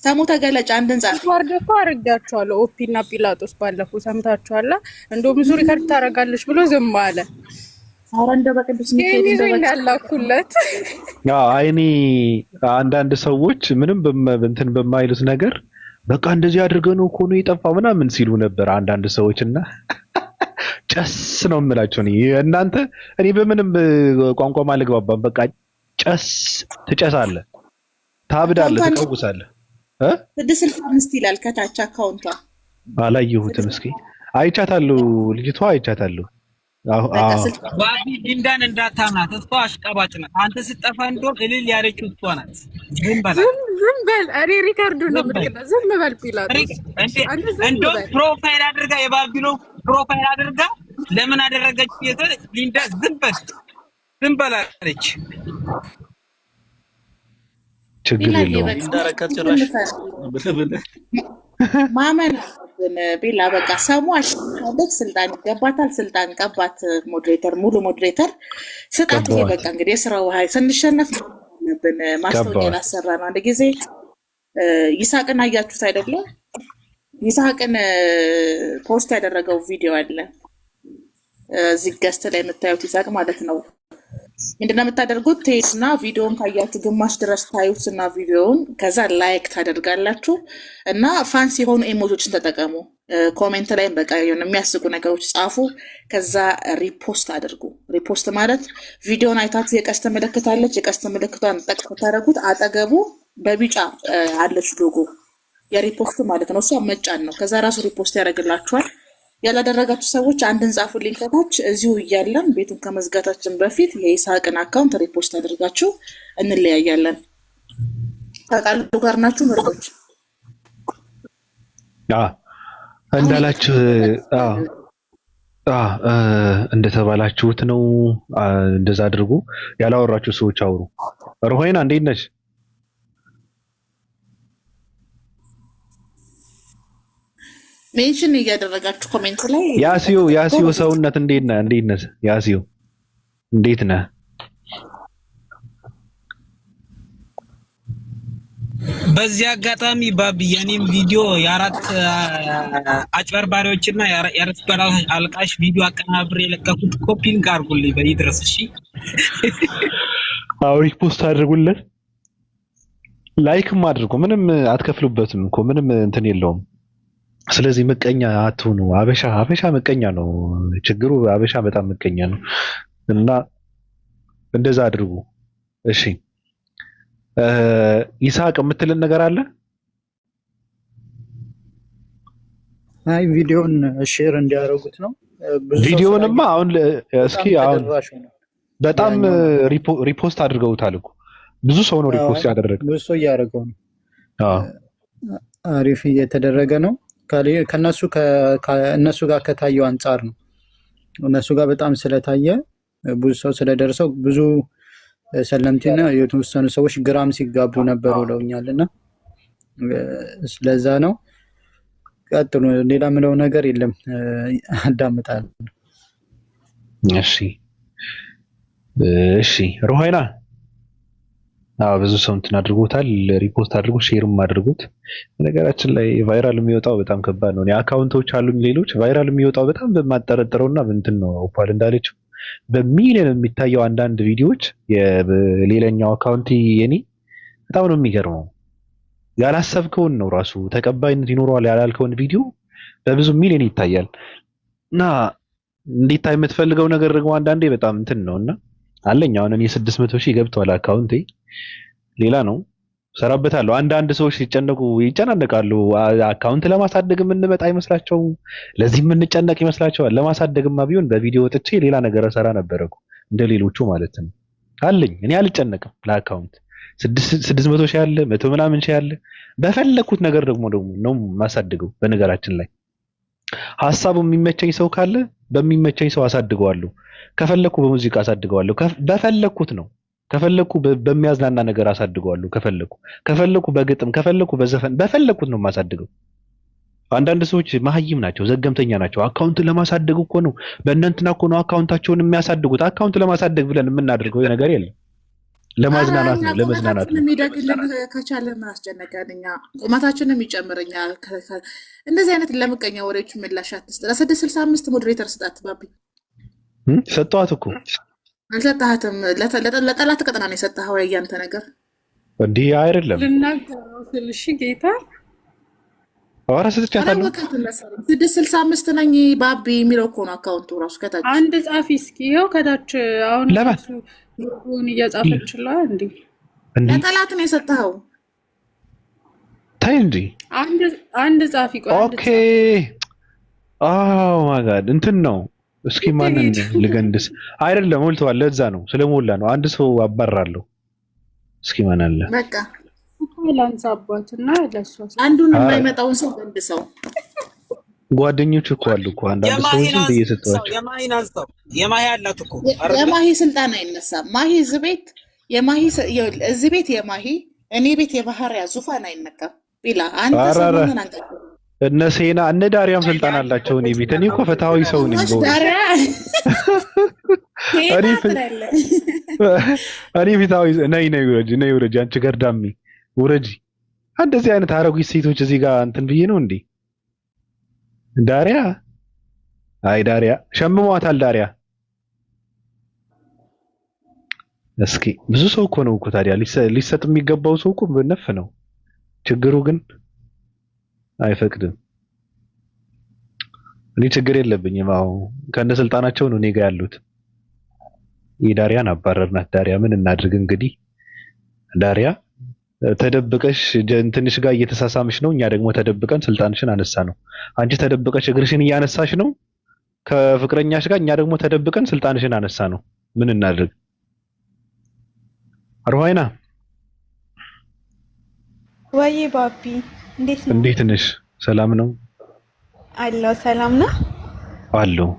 ሰሙ ተገለጫ አንድን ጻፍ ወርደኮ አረጋቸዋለሁ። ኦፒና ጲላጦስ ባለፈው ሰምታችኋላ። እንደውም ዙሪ ከርታ ታረጋለች ብሎ ዝም አለ። አረንደ በቅዱስ ሚካኤል ያላኩለት አይኔ አንዳንድ ሰዎች ምንም እንትን በማይሉት ነገር በቃ እንደዚህ አድርገው ነው እኮ ነው የጠፋው ምናምን ሲሉ ነበር አንዳንድ ሰዎች እና ጨስ ነው የምላቸው። እናንተ እኔ በምንም ቋንቋ ማልግባባም። በቃ ጨስ ትጨሳለህ፣ ታብዳለህ፣ ትቀውሳለህ። 665 ይላል ከታች አካውንቷ። አላየሁትም። እስኪ አይቻታለሁ፣ ልጅቷ አይቻታለሁ። ባቢ ዲንዳን እንዳታምናት፣ እሷ አሽቃባጭ ናት። አንተ ስጠፋ እንደውም እልል ያለችው እሷ ናት። ዝም በል እኔ ሪከርዱ ነው የምትቀዳ። ዝም በል ጲላጦስ እንደውም ፕሮፋይል አድርጋ የባቢሎ ፕሮፋይል አድርጋ ለምን አደረገች ዲንዳ ዝም በል አለች። ችግር የለውም እንዳረከት ጭራሽ ማመን ግን ቢላ በቃ ሰሙ አሽካለች። ስልጣን ይገባታል። ስልጣን ቀባት። ሞዴሬተር ሙሉ ሞዴሬተር ስጣት። ይሄ በቃ እንግዲህ የስራው ሀይ ስንሸነፍ ነብን ማስታወቂያ ላሰራ ነው። አንድ ጊዜ ይሳቅን አያችሁት አይደለ? ይስሐቅን ፖስት ያደረገው ቪዲዮ አለ እዚህ ገስት ላይ የምታዩት ይስሐቅ ማለት ነው። ምንድነው የምታደርጉት? ትሄዱና ቪዲዮውን ካያችሁ ግማሽ ድረስ ታዩትና ቪዲዮውን ከዛ ላይክ ታደርጋላችሁ እና ፋንሲ የሆኑ ኢሞጆችን ተጠቀሙ። ኮሜንት ላይም በቃ የሚያስቁ ነገሮች ጻፉ። ከዛ ሪፖስት አድርጉ። ሪፖስት ማለት ቪዲዮን አይታችሁ የቀስተ ምልክት አለች። የቀስተ ምልክቷን ጠቅስ ታደረጉት። አጠገቡ በቢጫ አለች ሎጎ የሪፖስት ማለት ነው። እሷ መጫን ነው። ከዛ ራሱ ሪፖስት ያደርግላችኋል። ያላደረጋችሁ ሰዎች አንድን ጻፉልኝ ከታች። እዚሁ እያለን ቤቱን ከመዝጋታችን በፊት የይስሐቅን አካውንት ሪፖስት አድርጋችሁ እንለያያለን። ከቃሉ ጋር ናችሁ ምርጦች? እንዳላችሁ እንደተባላችሁት ነው። እንደዛ አድርጉ። ያላወራችሁ ሰዎች አውሩ። ሮሆይና እንዴት ነሽ? ሜንሽን እያደረጋችሁ ኮሜንት ላይ ያሲዮ ሰውነት እንዴት ነህ? እንዴት ነህ ያሲዮ? እንዴት ነህ? በዚህ አጋጣሚ ባቢ የኔም ቪዲዮ የአራት አጭበርባሪዎችና የአራት አልቃሽ ቪዲዮ አቀናብሬ የለቀኩት ኮፒንግ አድርጉልኝ በይድረስ። እሺ ሪፖስት አድርጉለት፣ ላይክም አድርጉ። ምንም አትከፍሉበትም እኮ ምንም እንትን የለውም። ስለዚህ ምቀኛ አትሁኑ። አበሻ ምቀኛ ነው ችግሩ። አበሻ በጣም ምቀኛ ነው እና እንደዛ አድርጉ። እሺ ይስሐቅ የምትልን ነገር አለ? አይ ቪዲዮን ሼር እንዲያደርጉት ነው። ቪዲዮንማ አሁን እስኪ አሁን በጣም ሪፖስት አድርገውታል እኮ ብዙ ሰው ነው ሪፖስት ያደረገው። ብዙ ሰው እያደረገው ነው። አሪፍ እየተደረገ ነው። ከእነሱ ጋር ከታየው አንጻር ነው። እነሱ ጋር በጣም ስለታየ ብዙ ሰው ስለደረሰው ብዙ ሰለምቲና የተወሰኑ ሰዎች ግራም ሲጋቡ ነበር ብለውኛልና ስለዛ ነው። ቀጥሉ። ሌላ ምለው ነገር የለም። አዳምጣለሁ። እሺ ሮሃይና ብዙ ሰው እንትን አድርጎታል። ሪፖስት አድርጎ ሼርም አድርጉት። ነገራችን ላይ ቫይራል የሚወጣው በጣም ከባድ ነው። አካውንቶች አሉኝ ሌሎች ቫይራል የሚወጣው በጣም በማጠረጥረውና እንትን ነው። ኦፓል እንዳለችው በሚሊዮን የሚታየው አንዳንድ ቪዲዮዎች የሌላኛው አካውንት የኔ በጣም ነው የሚገርመው። ያላሰብከውን ነው ራሱ ተቀባይነት ይኖረዋል ያላልከውን ቪዲዮ በብዙ ሚሊዮን ይታያል። እና እንዲታይ የምትፈልገው ነገር ደግሞ አንዳንዴ በጣም እንትን ነውና አለኝ። አሁን እኔ 600,000 ገብቷል አካውንቴ። ሌላ ነው ሰራበታለሁ። አንዳንድ ሰዎች ይጨናነቃሉ። አካውንት ለማሳደግ የምንመጣ አይመስላቸውም። ለዚህ የምንጨነቅ ይመስላቸዋል። ለማሳደግማ ቢሆን በቪዲዮ ወጥቼ ሌላ ነገር ሰራ ነበር እኮ እንደ ሌሎቹ ማለት ነው። አለኝ እኔ አልጨነቅም ለአካውንት 600,000 ያለ 100 ምናምን ሺህ ያለ በፈለኩት ነገር ደግሞ ነው ማሳድገው። በነገራችን ላይ ሐሳቡ የሚመቸኝ ሰው ካለ በሚመቸኝ ሰው አሳድገዋለሁ። ከፈለኩ በሙዚቃ አሳድገዋለሁ። በፈለኩት ነው። ከፈለኩ በሚያዝናና ነገር አሳድገዋለሁ። ከፈለኩ በግጥም ከፈለኩ በዘፈን በፈለኩት ነው ማሳድገው። አንዳንድ ሰዎች መሀይም ናቸው፣ ዘገምተኛ ናቸው። አካውንት ለማሳደግ እኮ ነው በእነንትና እኮ ነው አካውንታቸውን የሚያሳድጉት። አካውንት ለማሳደግ ብለን የምናደርገው ነገር የለም። ለማዝናናት ነው፣ ለመዝናናት ነው። የሚደግልን ከቻለ ምን አስጨነቀን? እኛ ቁመታችንም ይጨምርኛ። እንደዚህ አይነት ለምቀኛ ወሬዎች ምላሽ አትስጥ። ለ665 ሞዴሬተር ስጣት ባቢ። ሰጠኋት እኮ አልሰጣሃትም። ለጠላት ቀጠና ነው የሰጠኸው። ያንተ ነገር እንዲህ አይደለም። ልናገረው ስልሽ ጌታ አወራ ሰጥቻታለሁ። 665 ነኝ ባቢ የሚለው እኮ ነው አካውንቱ ራሱ ከታች አንድ ጻፊ እስኪ ይኸው ከታች አሁን ራሱ ይሁን እያጻፈችላ እንዴ ለጠላት ነው የሰጠኸው። ታይ እንጂ አንድ ጻፊ ቆይ። ኦኬ ማይ ጋድ እንትን ነው። እስኪ ማንን ልገንድስ? አይደለም ሞልተዋል። ለዛ ነው ስለሞላ ነው። አንድ ሰው አባራለሁ። እስኪ ማን አለ? በቃ ላንሳባትና ለሷ አንዱን የማይመጣውን ሰው ገንድሰው። ጓደኞች እኮ አሉ እኮ አንዳንድ ሰዎች እየሰጧቸው የማሂ አላት እኮ የማሂ ስልጣን አይነሳም። ማሂ እዚህ ቤት የማሂ እኔ ቤት የባህሪያ ዙፋን አይነካም ቢላ አንተ ሰሞኑን አንቀጥ እነ ሴና እነ ዳሪያም ስልጣን አላቸው። እኔ ቤት እኔ እኮ ፍትሃዊ ሰው ነኝ። እኔ ፍትሃዊ ነይ ውረጂ አንቺ ገርዳሚ ውረጂ። እንደዚህ አይነት አረጉት ሴቶች እዚህ ጋር እንትን ብዬ ነው እንዴ? ዳሪያ አይ ዳሪያ ሸምሟታል። ዳሪያ እስኪ ብዙ ሰው እኮ ነው እኮ ታዲያ ሊሰጥ የሚገባው ሰው እኮ በነፍ ነው። ችግሩ ግን አይፈቅድም። እኔ ችግር የለብኝም። አዎ ከነ ስልጣናቸው ነው እኔ ጋር ያሉት። የዳሪያን አባረርናት። ዳሪያ ምን እናድርግ እንግዲህ። ዳሪያ ተደብቀሽ እንትንሽ ጋር እየተሳሳምሽ ነው። እኛ ደግሞ ተደብቀን ስልጣንሽን አነሳ ነው። አንቺ ተደብቀሽ እግርሽን እያነሳሽ ነው ከፍቅረኛሽ ጋር፣ እኛ ደግሞ ተደብቀን ስልጣንሽን አነሳ ነው። ምን እናድርግ? አርዋይና ወይ ባቢ እንዴት ነው? እንዴት ነሽ? ሰላም ነው አለው። ሰላም ነው አለው።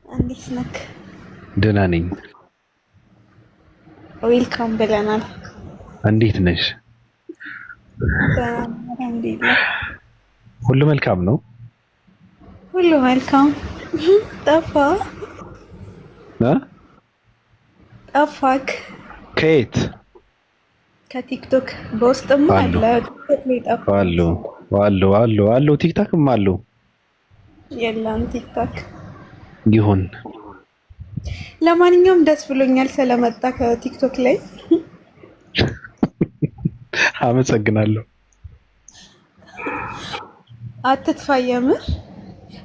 እንዴት ነክ? ደህና ነኝ። ዌልካም ብለናል። እንዴት ነሽ? ሁሉ መልካም ነው? ሁሉ መልካም። ጠፋ ጠፋክ? ከየት? ከቲክቶክ በውስጥም አለ አሉ ቲክታክም አሉ። የለም ቲክታክ ይሁን። ለማንኛውም ደስ ብሎኛል ስለመጣ ከቲክቶክ ላይ። አመሰግናለሁ። አትጥፋ የምር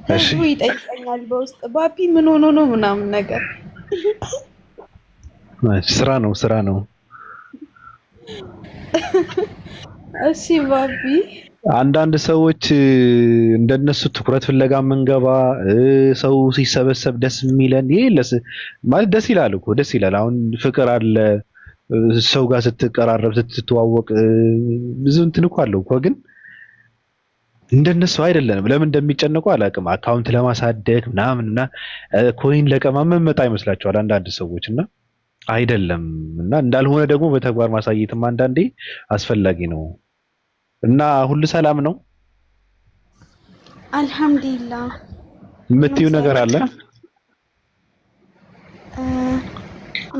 ህዝቡ ይጠይቀኛል በውስጥ ባቢ ምን ሆኖ ነው ምናምን ነገር። ስራ ነው። እሺ ባቢ አንዳንድ ሰዎች እንደነሱ ትኩረት ፍለጋ መንገባ ሰው ሲሰበሰብ ደስ የሚለን ማለት ደስ ይላል እኮ ደስ ይላል። አሁን ፍቅር አለ ሰው ጋር ስትቀራረብ ስትተዋወቅ ብዙ እንትን እኮ አለው እኮ። ግን እንደነሱ አይደለንም። ለምን እንደሚጨነቁ አላውቅም። አካውንት ለማሳደግ ምናምንና ኮይን ለቀማመን መጣ ይመስላችኋል አንዳንድ ሰዎች እና አይደለም። እና እንዳልሆነ ደግሞ በተግባር ማሳየትም አንዳንዴ አስፈላጊ ነው። እና ሁሉ ሰላም ነው? አልሐምዱሊላህ። የምትይው ነገር አለ?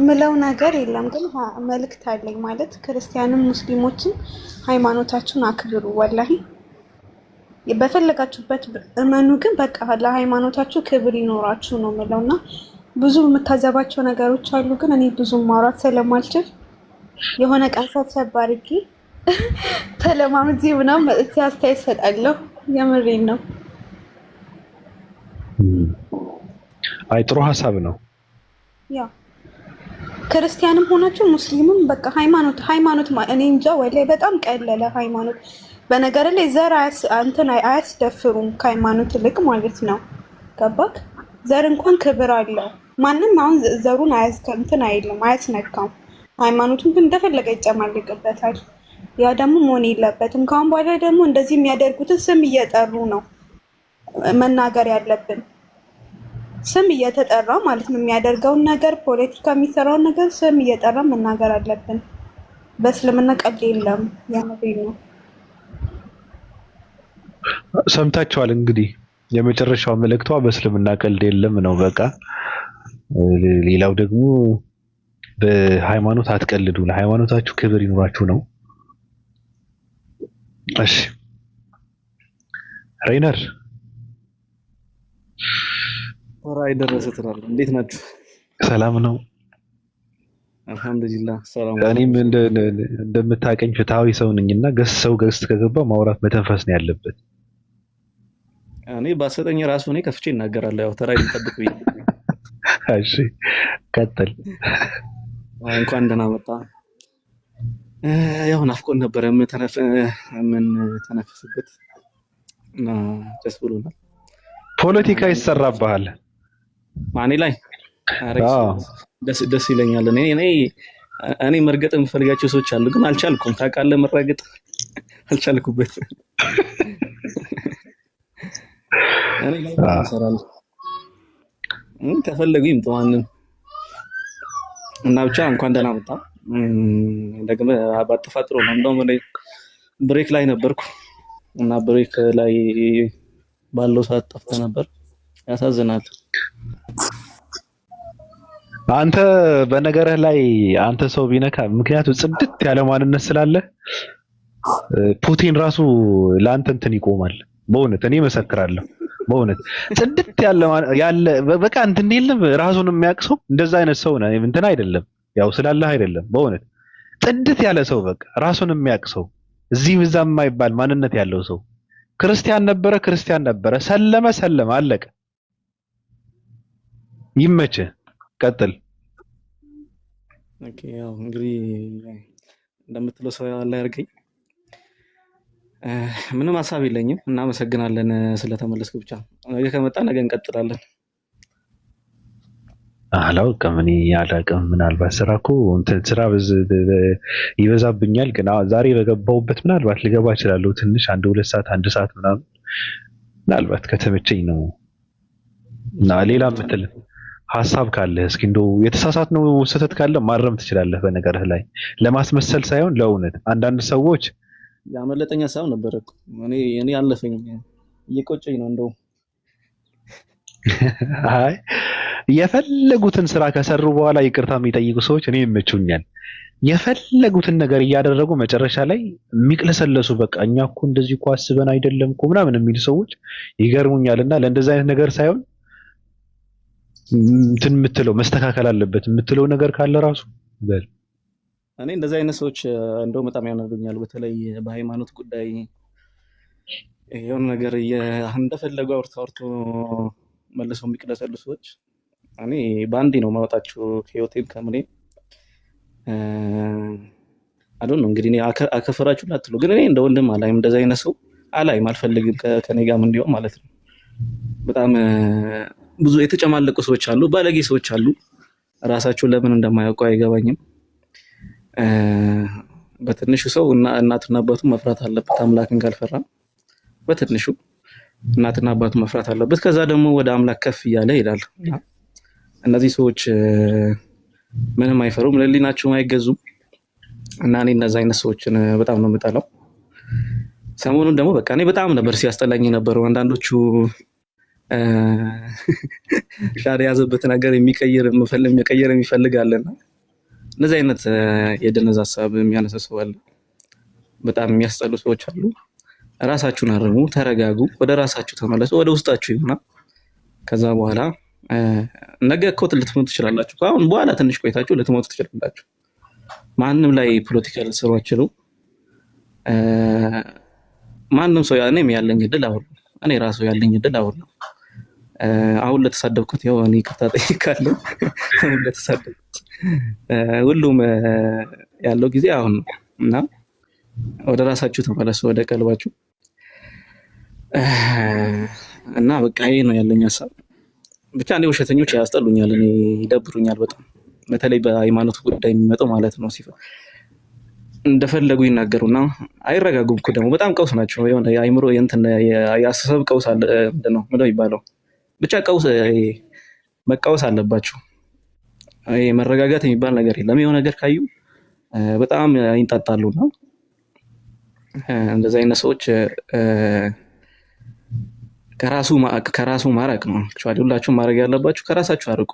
ምለው ነገር የለም፣ ግን መልእክት አለኝ። ማለት ክርስቲያንም ሙስሊሞችም ሃይማኖታችሁን አክብሩ። ወላሂ በፈለጋችሁበት እመኑ፣ ግን በቃ ለሃይማኖታችሁ ክብር ይኖራችሁ ነው የምለውና ብዙ የምታዘባቸው ነገሮች አሉ፣ ግን እኔ ብዙ ማውራት ስለማልችል የሆነ ቀን ሰብሰብ አድርጌ ተለማምጄ ምናምን መጥቼ አስተያየት እሰጣለሁ። የምሬን ነው። አይ ጥሩ ሀሳብ ነው። ያ ክርስቲያንም ሆናችሁ ሙስሊምም በቃ ሃይማኖት እኔ እንጃ ወላሂ በጣም ቀለለ ሃይማኖት። በነገር ላይ ዘር እንትን አያስደፍሩም ከሃይማኖት ይልቅ ማለት ነው። ገባክ? ዘር እንኳን ክብር አለው። ማንም አሁን ዘሩን እንትን አይልም አያስነካም። ሃይማኖቱን ግን እንደፈለገ ይጨማልቅበታል። ያ ደግሞ መሆን የለበትም። ካሁን በኋላ ደግሞ እንደዚህ የሚያደርጉትን ስም እየጠሩ ነው መናገር ያለብን። ስም እየተጠራ ማለት ነው የሚያደርገውን ነገር፣ ፖለቲካ የሚሰራውን ነገር ስም እየጠራ መናገር አለብን። በእስልምና ቀልድ የለም። ያመሬ ነው። ሰምታችኋል እንግዲህ የመጨረሻው መልእክቷ በእስልምና ቀልድ የለም ነው። በቃ ሌላው ደግሞ በሃይማኖት አትቀልዱ፣ ለሃይማኖታችሁ ክብር ይኑራችሁ ነው። እሺ ሬይነር ራይ ደረሰ ትላለህ። እንዴት ናችሁ? ሰላም ነው አልሐምዱሊላህ። ሰላም። እኔም እንደምታቀኝ ፍትሃዊ ሰው ነኝና ሰው ገስት ከገባ ማውራት መተንፈስ ነው ያለበት። እኔ ባሰጠኝ ራሱ እኔ ከፍቼ እናገራለሁ። ያው ተራይ ልጠብቅ ብዬ። እሺ ቀጥል። እንኳን ደህና መጣ። ያው ናፍቆን ነበረ ምን ተነፍስበት እና ደስ ብሎናል። ፖለቲካ ይሰራብሃል ማኔ ላይ ደስ ይለኛል። እኔ መርገጥ የምፈልጋቸው ሰዎች አሉ፣ ግን አልቻልኩም። ታውቃለህ፣ መራገጥ አልቻልኩበት። እኔ ላይ እሰራለሁ። ከፈለጉ ይምጡ ማንም እና ብቻ እንኳን ደህና መጣ። ደግሞ ባጠፋ ጥሩ ነው። እንደውም እኔ ብሬክ ላይ ነበርኩ እና ብሬክ ላይ ባለው ሰዓት ጠፍተህ ነበር። ያሳዝናል። አንተ በነገርህ ላይ አንተ ሰው ቢነካ ምክንያቱም ጽድት ያለ ማንነት ስላለ ፑቲን ራሱ ለአንተ እንትን ይቆማል። በእውነት እኔ መሰክራለሁ። በእውነት ጽድት ያለ በቃ እንትን የለም ራሱን የሚያቅሰው እንደዛ አይነት ሰው ነው። እንትን አይደለም ያው ስላለህ አይደለም። በእውነት ጽድት ያለ ሰው በቃ ራሱን የሚያቅሰው እዚህ ብዛ የማይባል ማንነት ያለው ሰው ክርስቲያን ነበረ፣ ሰለመ፣ አለቀ። ይመችህ፣ ቀጥል። ኦኬ ያው እንግዲህ እንደምትለው ሰው ያለ ያርገኝ። ምንም ሀሳብ የለኝም። እናመሰግናለን ስለተመለስክ ብቻ። ነገ ከመጣ ነገ እንቀጥላለን። አላውቅም እኔ አላውቅም። ምናልባት ስራ እኮ እንትን ስራ ይበዛብኛል፣ ግን ዛሬ በገባሁበት ምናልባት ልገባ እችላለሁ። ትንሽ 1-2 ሰዓት 1 ሰዓት ምናምን ምናልባት ከተመቸኝ ነው። እና ሌላ የምትል ሀሳብ ካለ እስኪ እንደው የተሳሳትነው ስህተት ካለ ማረም ትችላለህ። በነገርህ ላይ ለማስመሰል ሳይሆን ለእውነት አንዳንድ ሰዎች ያመለጠኝ ሀሳብ ነበር እኮ እኔ አለፈኝ እየቆጨኝ ነው እንደው አይ የፈለጉትን ስራ ከሰሩ በኋላ ይቅርታ የሚጠይቁ ሰዎች እኔ ይመቹኛል። የፈለጉትን ነገር እያደረጉ መጨረሻ ላይ የሚቅለሰለሱ በቃ እኛ እኮ እንደዚህ እኮ አስበን አይደለም እኮ ምናምን የሚሉ ሰዎች ይገርሙኛልና ለእንደዚህ አይነት ነገር ሳይሆን እንትን የምትለው መስተካከል አለበት የምትለው ነገር ካለ ራሱ በል። እኔ እንደዚህ አይነት ሰዎች እንደው በጣም ያናዱኛል። በተለይ በሃይማኖት ጉዳይ የሆነ ነገር እንደፈለጉ አውርቶ መልሰው የሚቅለሰሉ ሰዎች እኔ በአንዴ ነው ማውጣቸው ከህይወቴም ከምኔ አዶን ነው እንግዲህ አከፈራችሁ ላትሉ፣ ግን እኔ እንደ ወንድም አላይም እንደዚህ አይነት ሰው አላይም፣ አልፈልግም ከኔ ጋርም እንዲሆን ማለት ነው። በጣም ብዙ የተጨማለቁ ሰዎች አሉ፣ ባለጌ ሰዎች አሉ። ራሳቸው ለምን እንደማያውቁ አይገባኝም። በትንሹ ሰው እናትና አባቱን መፍራት አለበት፣ አምላክን ካልፈራ በትንሹ እናትና አባቱን መፍራት አለበት። ከዛ ደግሞ ወደ አምላክ ከፍ እያለ ይሄዳል። እነዚህ ሰዎች ምንም አይፈሩም፣ ለህሊናቸውም አይገዙም። እና እኔ እነዚህ አይነት ሰዎችን በጣም ነው የምጠላው። ሰሞኑን ደግሞ በቃ እኔ በጣም ነበር ሲያስጠላኝ የነበረው አንዳንዶቹ ሻር የያዘበት ነገር የሚቀይር የሚፈልግ አለና እነዚህ አይነት የደነዝ ሀሳብ የሚያነሳ ሰው አለ። በጣም የሚያስጠሉ ሰዎች አሉ። ራሳችሁን አርሙ፣ ተረጋጉ፣ ወደ ራሳችሁ ተመለሱ፣ ወደ ውስጣችሁ ይሁና። ከዛ በኋላ ነገ እኮ ልትሞቱ ትችላላችሁ። አሁን በኋላ ትንሽ ቆይታችሁ ልትሞቱ ትችላላችሁ። ማንም ላይ ፖለቲካ ልትሰሩ አትችሉም። ማንም ሰው እኔም ያለኝ እድል አሁን እኔ ራሱ ያለኝ እድል አሁን ነው። አሁን ለተሳደብኩት ያው እኔ ይቅርታ ጠይቃለሁ። አሁን ለተሳደብኩት ሁሉም ያለው ጊዜ አሁን ነው እና ወደ ራሳችሁ ተመለሱ፣ ወደ ቀልባችሁ እና በቃ ይሄ ነው ያለኝ ሀሳብ። ብቻ እኔ ውሸተኞች ያስጠሉኛል፣ እኔ ይደብሩኛል በጣም በተለይ በሃይማኖት ጉዳይ የሚመጣው ማለት ነው። እንደፈለጉ ይናገሩና አይረጋጉም እኮ ደግሞ በጣም ቀውስ ናቸው። የሆነ የአይምሮ እንትን የአስተሳሰብ ቀውስ አለ ምንድነው የሚባለው? ብቻ ቀውስ መቃወስ አለባቸው። ይሄ መረጋጋት የሚባል ነገር የለም። የሆነ ነገር ካዩ በጣም ይንጣጣሉና እንደዚህ አይነት ሰዎች ከራሱ ማራቅ ነው። አክቹአሊ ሁላችሁም ማድረግ ያለባችሁ ከራሳችሁ አርቁ።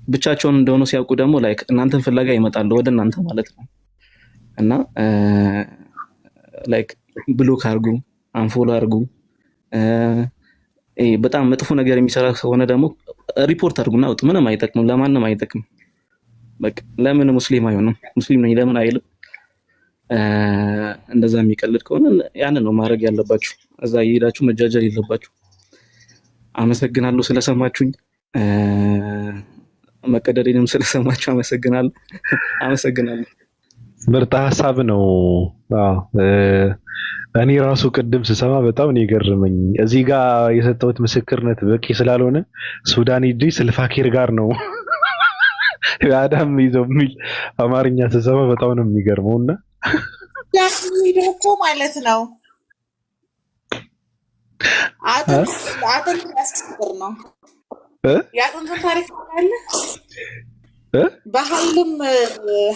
ብቻቸውን እንደሆኑ ሲያውቁ ደግሞ ላይክ እናንተን ፍለጋ ይመጣሉ ወደ እናንተ ማለት ነው። እና ላይክ ብሎክ አርጉ፣ አንፎሎ አርጉ። በጣም መጥፎ ነገር የሚሰራ ከሆነ ደግሞ ሪፖርት አድርጉና አውጡ። ምንም አይጠቅምም፣ ለማንም አይጠቅም። በቃ ለምን ሙስሊም አይሆንም? ሙስሊም ነኝ ለምን አይልም? እንደዛ የሚቀልድ ከሆነ ያንን ነው ማድረግ ያለባችሁ። እዛ እየሄዳችሁ መጃጀል የለባችሁ። አመሰግናለሁ ስለሰማችሁኝ። መቀደዴንም ስለሰማችሁ አመሰግናለሁ። ምርጥ ሀሳብ ነው። እኔ ራሱ ቅድም ስሰማ በጣም ነው የገረመኝ። እዚህ ጋር የሰጠሁት ምስክርነት በቂ ስላልሆነ ሱዳን ሂጄ ስልፋኪር ጋር ነው አዳም ይዘው የሚል አማርኛ ስሰማ በጣም ነው የሚገርመውና ሂዶ እኮ ማለት ነው አጥንት ያስከብር ነው የአጥንቱን ታሪክ አለ። በኃይልም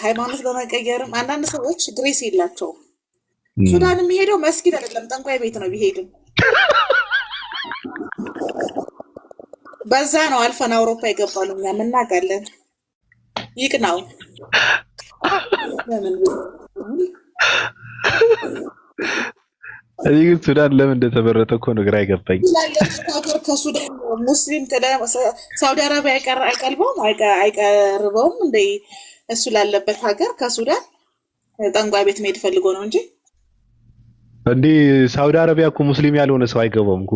ሃይማኖት በመቀየርም አንዳንድ ሰዎች ግሬስ የላቸውም። ሱዳን የሚሄደው መስጊድ አይደለም ጠንቋይ ቤት ነው ቢሄድም። በዛ ነው አልፈን አውሮፓ ይገባሉ። እኛም እናውቃለን። ይቅናው እኔ ግን ሱዳን ለምን እንደተመረጠ እኮ ነው ግራ አይገባኝ። ሀገር ከሱዳን ሙስሊም ሳውዲ አረቢያ አይቀርበውም እንደ እሱ ላለበት ሀገር ከሱዳን ጠንቋይ ቤት መሄድ ፈልጎ ነው እንጂ እንዴ ሳውዲ አረቢያ እኮ ሙስሊም ያልሆነ ሰው አይገባም እኮ።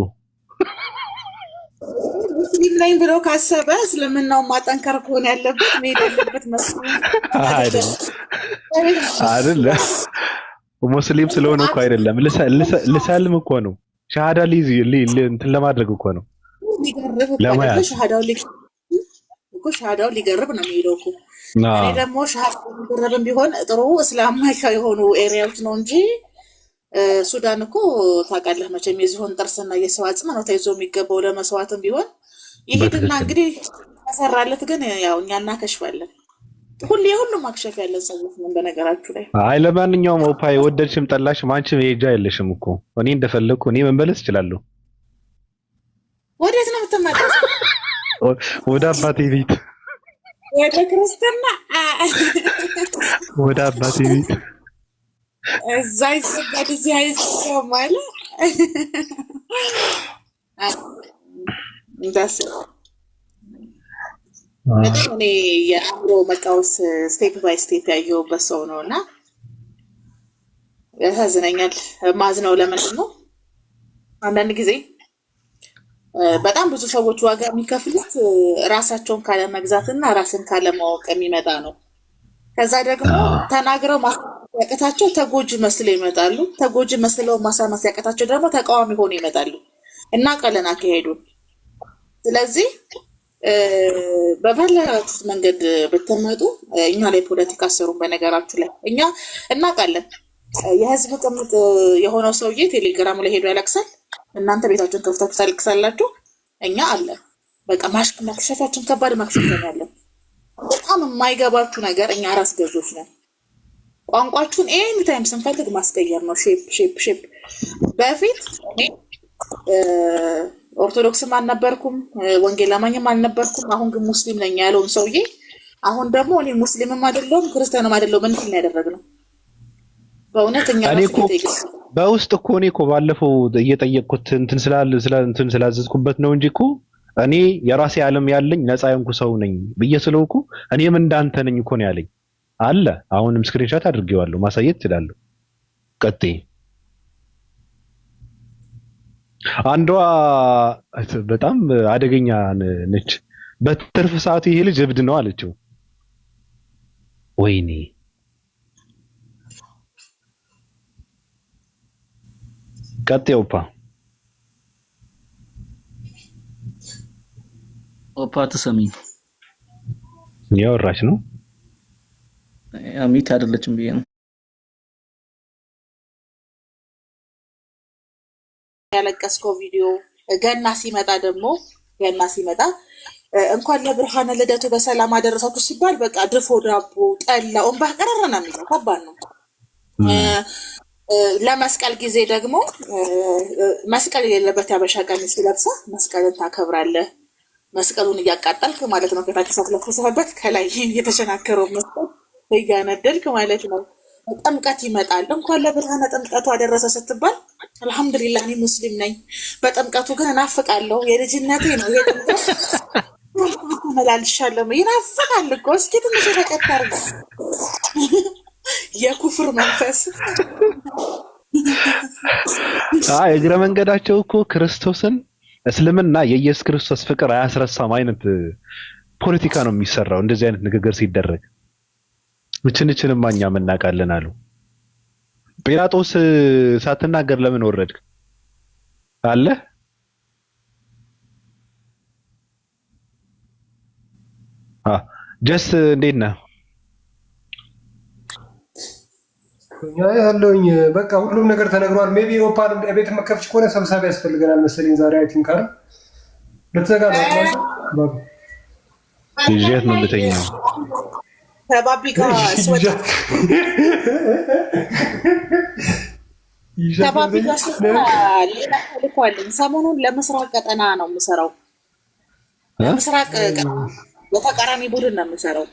ሙስሊም ነኝ ብሎ ካሰበ እስልምናውን ማጠንከር ከሆነ ያለበት መሄድ ያለበት አይደለም። ሙስሊም ስለሆነ እኮ አይደለም፣ ልሰልም እኮ ነው። ሻሃዳ እንትን ለማድረግ እኮ ነው። ሻሃዳው ሊገርብ ነው የሚሄደው እኮ። እኔ ደግሞ ሻሃዳው ሊገርብም ቢሆን ጥሩ እስላማዊ የሆኑ ኤሪያዎች ነው እንጂ ሱዳን እኮ ታውቃለህ መቼም የዝሆን ጥርስና የሰው አጽም ነው ተይዞ የሚገባው። ለመስዋዕትም ቢሆን ይሄድና እንግዲህ ተሰራለት። ግን ያው እኛ እናከሽፋለን። ሁሉም ማክሸፍ ያለን ሰዎች ነን በነገራችሁ ላይ። አይ ለማንኛውም ኦፓይ ወደድሽም ጠላሽም አንቺም ሄጃ የለሽም እኮ። እኔ እንደፈለኩ እኔ መመለስ እችላለሁ። ወዴት ነው የምትመለሰው? ወደ አባቴ ቤት፣ ወደ ክርስትና፣ ወደ አባቴ ቤት። እዛ ይሰገድ እዚህ አይሰማም አለ እንዳስ በጣም እኔ የአእምሮ መቃወስ ስቴፕ ባይ ስቴፕ ያየሁበት ሰው ነው እና ያሳዝነኛል። ማዝነው ለምንድን ነው አንዳንድ ጊዜ በጣም ብዙ ሰዎች ዋጋ የሚከፍሉት ራሳቸውን ካለመግዛት እና ራስን ካለማወቅ የሚመጣ ነው። ከዛ ደግሞ ተናግረው ማሳመን ያቀታቸው ተጎጂ መስለው ይመጣሉ። ተጎጂ መስለው ማሳመን ያቀታቸው ደግሞ ተቃዋሚ ሆኖ ይመጣሉ እና ቀለን አካሄዱን። ስለዚህ በፈለጋችሁት መንገድ ብትመጡ እኛ ላይ ፖለቲካ አሰሩን። በነገራችሁ ላይ እኛ እናውቃለን። የህዝብ ቅምጥ የሆነው ሰውዬ ቴሌግራሙ ላይ ሄዶ ያለቅሳል። እናንተ ቤታችሁን ከፍታችሁ ታለቅሳላችሁ። እኛ አለን። በቃ ማክሸፋችን ከባድ ማክሸፍ ነው ያለን። በጣም የማይገባችሁ ነገር እኛ ራስ ገዞች ነን። ቋንቋችሁን ኤኒ ታይም ስንፈልግ ማስቀየር ነው። ሼፕ በፊት እኔ ኦርቶዶክስም አልነበርኩም፣ ወንጌል አማኝም አልነበርኩም። አሁን ግን ሙስሊም ነኝ ያለውን ሰውዬ አሁን ደግሞ እኔ ሙስሊምም አይደለሁም ክርስቲያንም አይደለሁም እንትን ያደረግነው በእውነት እኛ በውስጥ እኮ እኔ እኮ ባለፈው እየጠየቅኩት እንትን ስላዘዝኩበት ነው እንጂ እኮ እኔ የራሴ ዓለም ያለኝ ነፃ የሆንኩ ሰው ነኝ ብዬ ስለውኩ እኔም እንዳንተ ነኝ እኮ ነው ያለኝ አለ። አሁንም ስክሪንሾት አድርጌዋለሁ ማሳየት እችላለሁ። ቀጥይ። አንዷ በጣም አደገኛ ነች። በትርፍ ሰዓቱ ይሄ ልጅ እብድ ነው አለችው። ወይኔ ቀጥይ። ኦፓ ተሰሚኝ ያወራች ነው አሚት አይደለችም ብዬ ነው ያለቀስከው ቪዲዮ። ገና ሲመጣ እንኳን ለብርሃነ ልደቱ በሰላም አደረሳችሁ ሲባል በቃ ድፎ ዳቦ ጠላው እንባ ቀረረና የሚለው ከባድ ነው። ለመስቀል ጊዜ ደግሞ መስቀል የሌለበት ያበሻ ቀሚስ ለብሳ መስቀልን ታከብራለህ። መስቀሉን እያቃጠልክ ማለት ነው። ከታች ሳትለኩስበት ከላይ የተሸናከረው መስቀል እያነደልክ ማለት ነው። ጥምቀት ይመጣል። እንኳን ለብርሃነ ጥምቀቱ አደረሰ ስትባል አልሐምዱሊላህ እኔ ሙስሊም ነኝ። በጥምቀቱ ግን እናፍቃለሁ። የልጅነቴ ነው ይሄ ጥምቀት ተመላልሻለሁ። ይናፍቃል እኮ እስኪ ትንሽ ተቀጣር የኩፍር መንፈስ እግረ መንገዳቸው እኮ ክርስቶስን እስልምና የኢየሱስ ክርስቶስ ፍቅር አያስረሳም አይነት ፖለቲካ ነው የሚሰራው። እንደዚህ አይነት ንግግር ሲደረግ ምችንችንም ማኛ መናቃለን አሉ። ጲላጦስ ሳትናገር ለምን ወረድክ አለ። ጀስት እንዴት ነህ? ያለውኝ በቃ ሁሉም ነገር ተነግሯል። ሜቢ ኦፓን ቤት መከፍች ከሆነ ሰብሳቢ ያስፈልገናል መሰለኝ ዛሬ አይ ቲንክ አረ ለተዘጋ ነው ይዤት ነው የምተኛው ከባቢ ጋር ስወጣ ሌላ ተልእኮ አለኝ። ሰሞኑን ለምስራቅ ቀጠና ነው የምሰራው። ለምስራቅ ቀጠና በተቃራኒ ቡድን ነው የምሰራው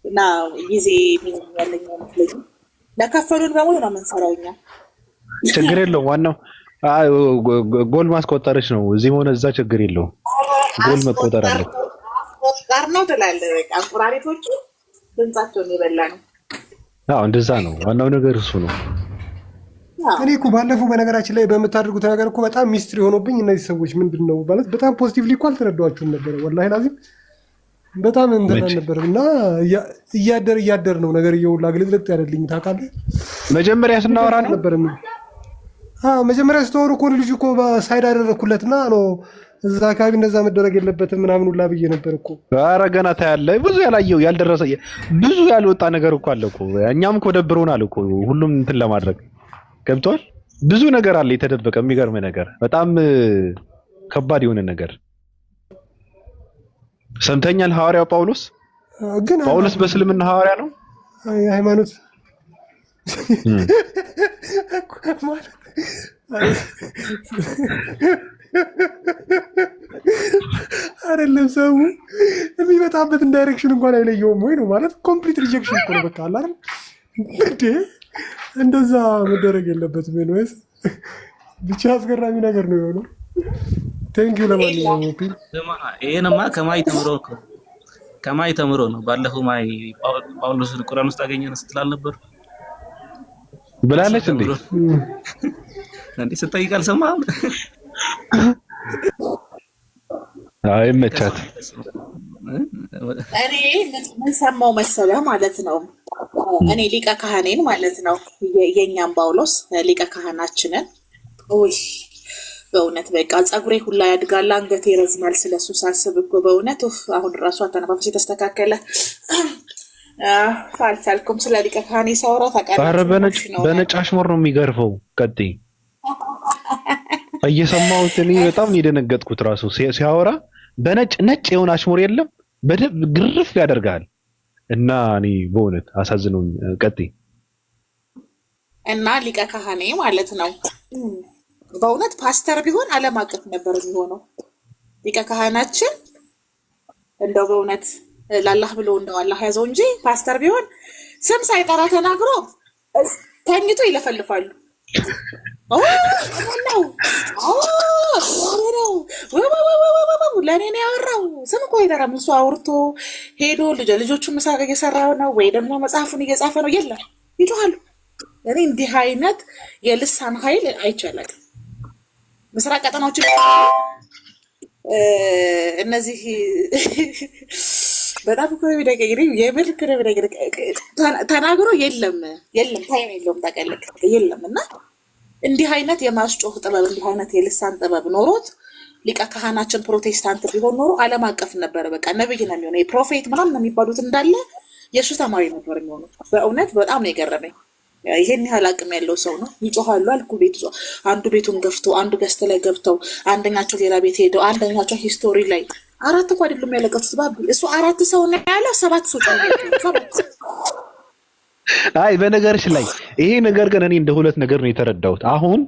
እና ጊዜ ያለኝ መስለኝ ለከፈሉን በሙሉ ነው የምንሰራው እኛ ችግር የለውም። ዋናው ጎል ማስቆጠርሽ ነው። እዚህ ሆነ እዛ ችግር የለውም። ጎል መቆጠር አለ። አስቆጠር ነው ትላለህ። በቃ እንቁራሪቶቹ ድምጻቸውን የበላ ነው። አዎ እንደዛ ነው። ዋናው ነገር እሱ ነው። እኔ እኮ ባለፈው በነገራችን ላይ በምታደርጉት ነገር እኮ በጣም ሚስትሪ ሆኖብኝ እነዚህ ሰዎች ምንድን ነው ማለት በጣም ፖዚቲቭሊ እኮ አልተረዳኋችሁም ነበር። ወላሂ ላዚም በጣም እንትን ነበር እና እያደር ነው ነገር እየውላ ግልጥልጥ ያደልኝ ታውቃለህ። መጀመሪያ ስናወራ ነው ነበር መጀመሪያ ስተወሩ እኮ ልጅ እኮ ሳይድ አደረኩለትና ነው እዛ አካባቢ እንደዛ መደረግ የለበትም ምናምን ሁላ ብዬ ነበር እኮ። ኧረ ገና ታያለህ። ብዙ ያላየው ያልደረሰ ብዙ ያልወጣ ነገር እኮ አለ እኮ። እኛም እኮ ደብሮናል እኮ ሁሉም እንትን ለማድረግ ገብቷል። ብዙ ነገር አለ የተደበቀ የሚገርም ነገር፣ በጣም ከባድ የሆነ ነገር ሰምተኛል። ሐዋርያው ጳውሎስ ግን ጳውሎስ በእስልምና ሐዋርያ ነው የሃይማኖት አይደለም ሰው የሚመጣበትን ዳይሬክሽን እንኳን አይለየውም ወይ ነው ማለት ኮምፕሊት ሪጀክሽን እኮ ነው በቃ አለ አይደል እንዴ እንደዛ መደረግ የለበትም ወይስ ብቻ አስገራሚ ነገር ነው የሆነው። ቴንክ ዩ ለማንኛውም ኦፒን ይሄንማ ከማይ ተምሮ ነው። ባለፈው ማይ ጳውሎስን ቁርአን ውስጥ አገኘን ስትላል ነበር ብላለች እንዴ ስትጠይቅ አልሰማህም? አይ መቻት እኔ ምን ሰማው መሰለህ ማለት ነው። እኔ ሊቀ ካህኔን ማለት ነው የኛም ጳውሎስ ሊቀ ካህናችንን በእውነት በቃ ጸጉሬ ሁላ ያድጋል፣ አንገቴ ይረዝማል። ስለሱ ሳስብ እኮ በእውነት አሁን ራሱ አተነፋፈስ የተስተካከለ አልቻልኩም። ስለ ሊቀ ካህኔ ሳወራ ታውቃለህ። ኧረ በነጭ አሽሙር ነው የሚገርፈው። ቀጥይ እየሰማሁት እኔ በጣም ነው የደነገጥኩት። ራሱ ሲያወራ ነጭ የሆነ አሽሙር የለም በደንብ ግርፍ ያደርጋል። እና እኔ በእውነት አሳዝነውኝ። ቀጥይ እና ሊቀ ካህኔ ማለት ነው በእውነት ፓስተር ቢሆን ዓለም አቀፍ ነበር የሚሆነው ሊቀ ካህናችን። እንደው በእውነት ላላህ ብሎ እንደው አላህ ያዘው እንጂ ፓስተር ቢሆን ስም ሳይጠራ ተናግሮ ተኝቶ ይለፈልፋሉ። ለእኔ ነው ያወራው። ስም እኮ አይጠራም እሱ። አውርቶ ሄዶ ልጆቹን ምሳ እየሰራ ነው ወይ ደግሞ መጽሐፉን እየጻፈ ነው። የለም ይጮሃሉ። እኔ እንዲህ አይነት የልሳን ኃይል አይቻልም። ምስራቅ ቀጠናዎች እነዚህ በጣም እኮ የምር ተናግሮ የለም ታይም የለውም ታውቃለህ። የለም እና እንዲህ አይነት የማስጮህ ጥበብ እንዲህ አይነት የልሳን ጥበብ ኖሮት ሊቀ ካህናችን ፕሮቴስታንት ቢሆን ኖሮ ዓለም አቀፍ ነበረ። በቃ ነብይ ነው የሚሆነው። የፕሮፌት ምናምን የሚባሉት እንዳለ የእሱ ተማሪ ነበር የሚሆነው። በእውነት በጣም ነው የገረመኝ። ይሄን ያህል አቅም ያለው ሰው ነው። ይጮሃሉ አልኩ። አንዱ ቤቱን ገፍቶ አንዱ ገስት ላይ ገብተው አንደኛቸው ሌላ ቤት ሄደው አንደኛቸው ሂስቶሪ ላይ 4 እኮ አይደሉም ያለቀሱት ባቢ። እሱ 4 ሰው ነው ያለው 7 ሰው ጨምሮ። አይ በነገርሽ ላይ ይሄ ነገር ግን እኔ እንደ ሁለት ነገር ነው የተረዳሁት። አሁን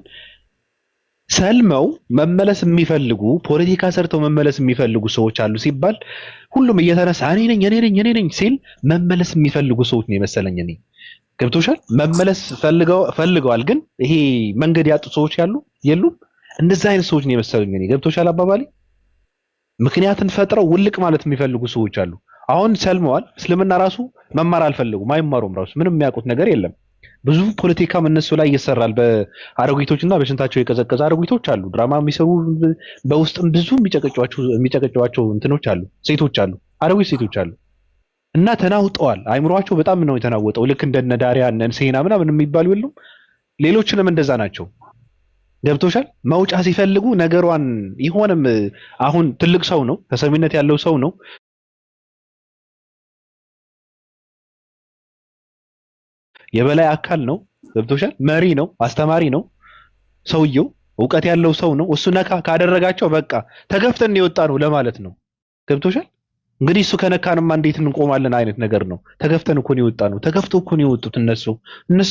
ሰልመው መመለስ የሚፈልጉ ፖለቲካ ሰርተው መመለስ የሚፈልጉ ሰዎች አሉ ሲባል ሁሉም እየተነሳ እኔ ነኝ ሲል መመለስ የሚፈልጉ ሰዎች ነው የመሰለኝ። እኔ ገብቶሻል? መመለስ ፈልገዋል፣ ግን ይሄ መንገድ ያጡ ሰዎች የሉም። እንደዛ አይነት ሰዎች ነው የመሰለኝ እኔ። ገብቶሻል አባባሌ? ምክንያትን ፈጥረው ውልቅ ማለት የሚፈልጉ ሰዎች አሉ። አሁን ሰልመዋል። እስልምና ራሱ መማር አልፈልጉም፣ አይማሩም። ራሱ ምንም የሚያውቁት ነገር የለም። ብዙ ፖለቲካም እነሱ ላይ ይሰራል። በአረጉቶችና በሽንታቸው የቀዘቀዘ አረጉቶች አሉ፣ ድራማ የሚሰሩ በውስጥም ብዙ የሚጨቀጨዋቸው እንትኖች አሉ፣ ሴቶች አሉ፣ አረጉት ሴቶች አሉ። እና ተናውጠዋል። አይምሯቸው በጣም ነው የተናወጠው። ልክ እንደነ ዳሪያ እነ ሴና ምናምን የሚባሉ የሉም። ሌሎችንም እንደዛ ናቸው። ገብቶሻል? መውጫ ሲፈልጉ ነገሯን ይሆንም። አሁን ትልቅ ሰው ነው፣ ተሰሚነት ያለው ሰው ነው፣ የበላይ አካል ነው። ገብቶሻል? መሪ ነው፣ አስተማሪ ነው ሰውየው፣ እውቀት ያለው ሰው ነው። እሱ ነካ ካደረጋቸው በቃ ተገፍተን የወጣ ነው ለማለት ነው። ገብቶሻል? እንግዲህ እሱ ከነካንማ እንዴት እንቆማለን አይነት ነገር ነው። ተገፍተን እኮ ነው የወጣ ነው። ተገፍተው እኮ ነው የወጡት እነሱ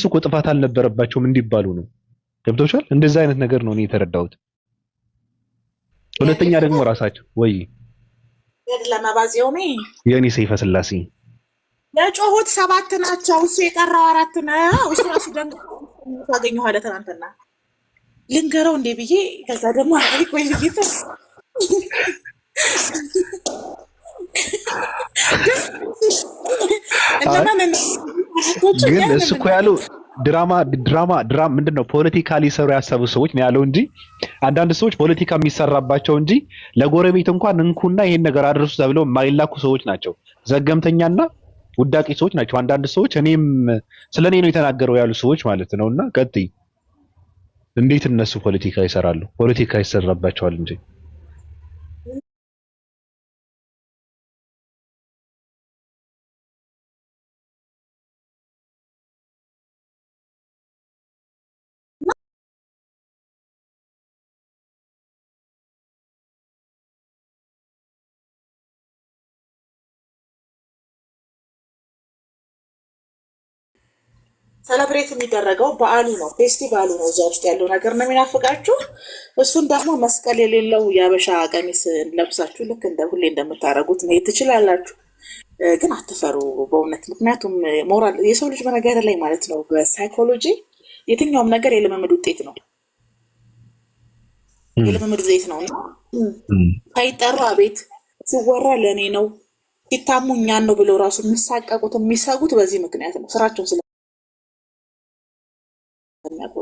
እኮ ጥፋት አልነበረባቸውም እንዲባሉ ነው። ገብቶሻል? እንደዛ አይነት ነገር ነው እኔ የተረዳሁት። ሁለተኛ ደግሞ ራሳቸው ወይ ለማባዚዮሚ የኔ ሰይፈ ስላሴ የጮሁት 7 ናቸው። እሱ የቀረው 4 ነው። እሱ ራሱ ደንገ ታገኘው አለ ትናንትና ልንገረው እንዴ ብዬ ከዛ ደግሞ አይ ቆይ ልይታ ግን እሱ እኮ ያለው ድራማ ምንድነው ፖለቲካሊ ሰሩ ያሰቡ ሰዎች ነው ያለው እንጂ አንዳንድ ሰዎች ፖለቲካ የሚሰራባቸው እንጂ ለጎረቤት እንኳን እንኩና ይሄን ነገር አድርሱ ተብለው የማይላኩ ሰዎች ናቸው። ዘገምተኛና ውዳቂ ሰዎች ናቸው አንዳንድ ሰዎች። እኔም ስለኔ ነው የተናገረው ያሉ ሰዎች ማለት ነውና ቀጥይ። እንዴት እነሱ ፖለቲካ ይሰራሉ? ፖለቲካ ይሰራባቸዋል እንጂ ሰለብሬት የሚደረገው በዓሉ ነው፣ ፌስቲቫሉ ነው። እዛ ውስጥ ያለው ነገር ነው የሚናፍቃችሁ። እሱን ደግሞ መስቀል የሌለው የአበሻ ቀሚስ ለብሳችሁ ልክ እንደ ሁሌ እንደምታደርጉት መሄድ ትችላላችሁ። ግን አትፈሩ በእውነት ምክንያቱም ሞራል የሰው ልጅ በነገር ላይ ማለት ነው በሳይኮሎጂ የትኛውም ነገር የልምምድ ውጤት ነው። የልምምድ ውጤት ነው እና ሳይጠራ ቤት ሲወራ ለእኔ ነው ሲታሙ እኛን ነው ብለው ራሱ የሚሳቀቁት የሚሰጉት በዚህ ምክንያት ነው። ስራቸውን ስለሚያውቁ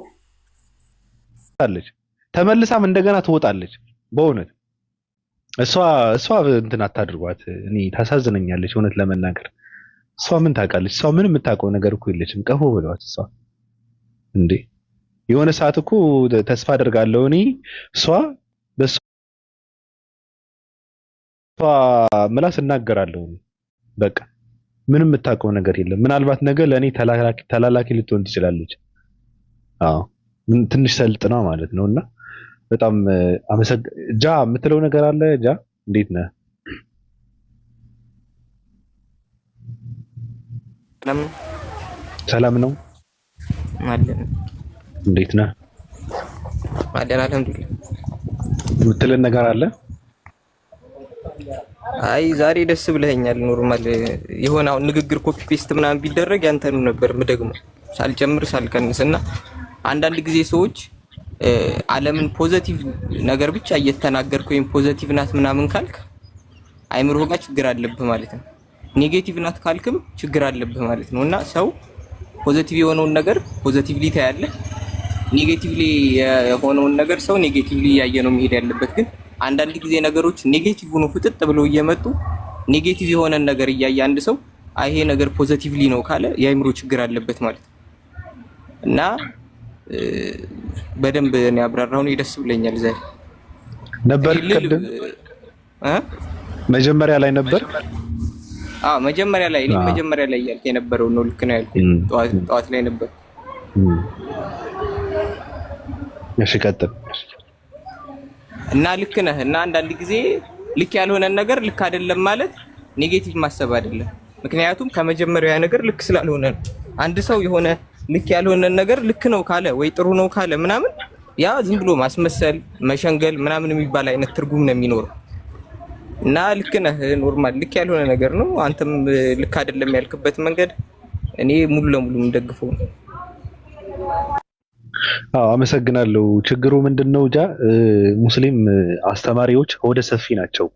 ተመልሳም እንደገና ትወጣለች። በእውነት እሷ እንትን አታድርጓት። እኔ ታሳዝነኛለች እውነት ለመናገር። እሷ ምን ታውቃለች? እሷ ምን የምታውቀው ነገር እኮ የለችም። ቀፎ ብለዋት እሷ እንዴ የሆነ ሰዓት እኮ ተስፋ አደርጋለሁ እኔ እሷ በሷ ምላስ እናገራለሁ። በቃ ምንም የምታውቀው ነገር የለም። ምናልባት ነገ ለእኔ ተላላኪ ልትሆን ትችላለች። አዎ ትንሽ ሰልጥና ማለት ነው። እና በጣም ጃ የምትለው ነገር አለ። ጃ እንዴት ነህ? ሰላም ነው አለን። እንዴት ነህ? አለን አልሐምዱሊላህ። የምትለን ነገር አለ? አይ ዛሬ ደስ ብለኸኛል። ኖርማል የሆነ አሁን ንግግር ኮፒ ፔስት ምናምን ቢደረግ ያንተኑ ነበር ምደግመው ሳልጨምር ሳልቀንስ እና አንዳንድ ጊዜ ሰዎች ዓለምን ፖዚቲቭ ነገር ብቻ እየተናገርክ ወይም ፖዚቲቭ ናት ምናምን ካልክ አይምሮህ ጋር ችግር አለብህ ማለት ነው። ኔጌቲቭ ናት ካልክም ችግር አለብህ ማለት ነው። እና ሰው ፖዚቲቭ የሆነውን ነገር ፖዚቲቭሊ ታያለህ፣ ኔጌቲቭሊ የሆነውን ነገር ሰው ኔጌቲቭሊ እያየ ነው መሄድ ያለበት። ግን አንዳንድ ጊዜ ነገሮች ኔጌቲቭ ሆኖ ፍጥጥ ብለው እየመጡ ኔጌቲቭ የሆነን ነገር እያየ አንድ ሰው ይሄ ነገር ፖዚቲቭሊ ነው ካለ የአይምሮ ችግር አለበት ማለት ነው። እና በደንብ እኔ አብራራው ነው ደስ ብለኛል። ዛሬ ነበር ቅድም መጀመሪያ ላይ ነበር። መጀመሪያ ላይ እኔ መጀመሪያ ላይ ያልኩ የነበረው ነው። ልክ ነው ያልኩት ጠዋት ላይ ነበር። እሺ ቀጥል። እና ልክ ነህ። እና አንዳንድ ጊዜ ልክ ያልሆነን ነገር ልክ አይደለም ማለት ኔጌቲቭ ማሰብ አይደለም። ምክንያቱም ከመጀመሪያው ያ ነገር ልክ ስላልሆነ ነው። አንድ ሰው የሆነ ልክ ያልሆነን ነገር ልክ ነው ካለ ወይ ጥሩ ነው ካለ ምናምን ያ ዝም ብሎ ማስመሰል መሸንገል ምናምን የሚባል አይነት ትርጉም ነው የሚኖረው። እና ልክ ነህ፣ ኖርማል ልክ ያልሆነ ነገር ነው። አንተም ልክ አይደለም ያልክበት መንገድ እኔ ሙሉ ለሙሉ የምደግፈው ነው። አመሰግናለሁ። ችግሩ ምንድነው? ሙስሊም አስተማሪዎች ሆደ ሰፊ ናቸው፣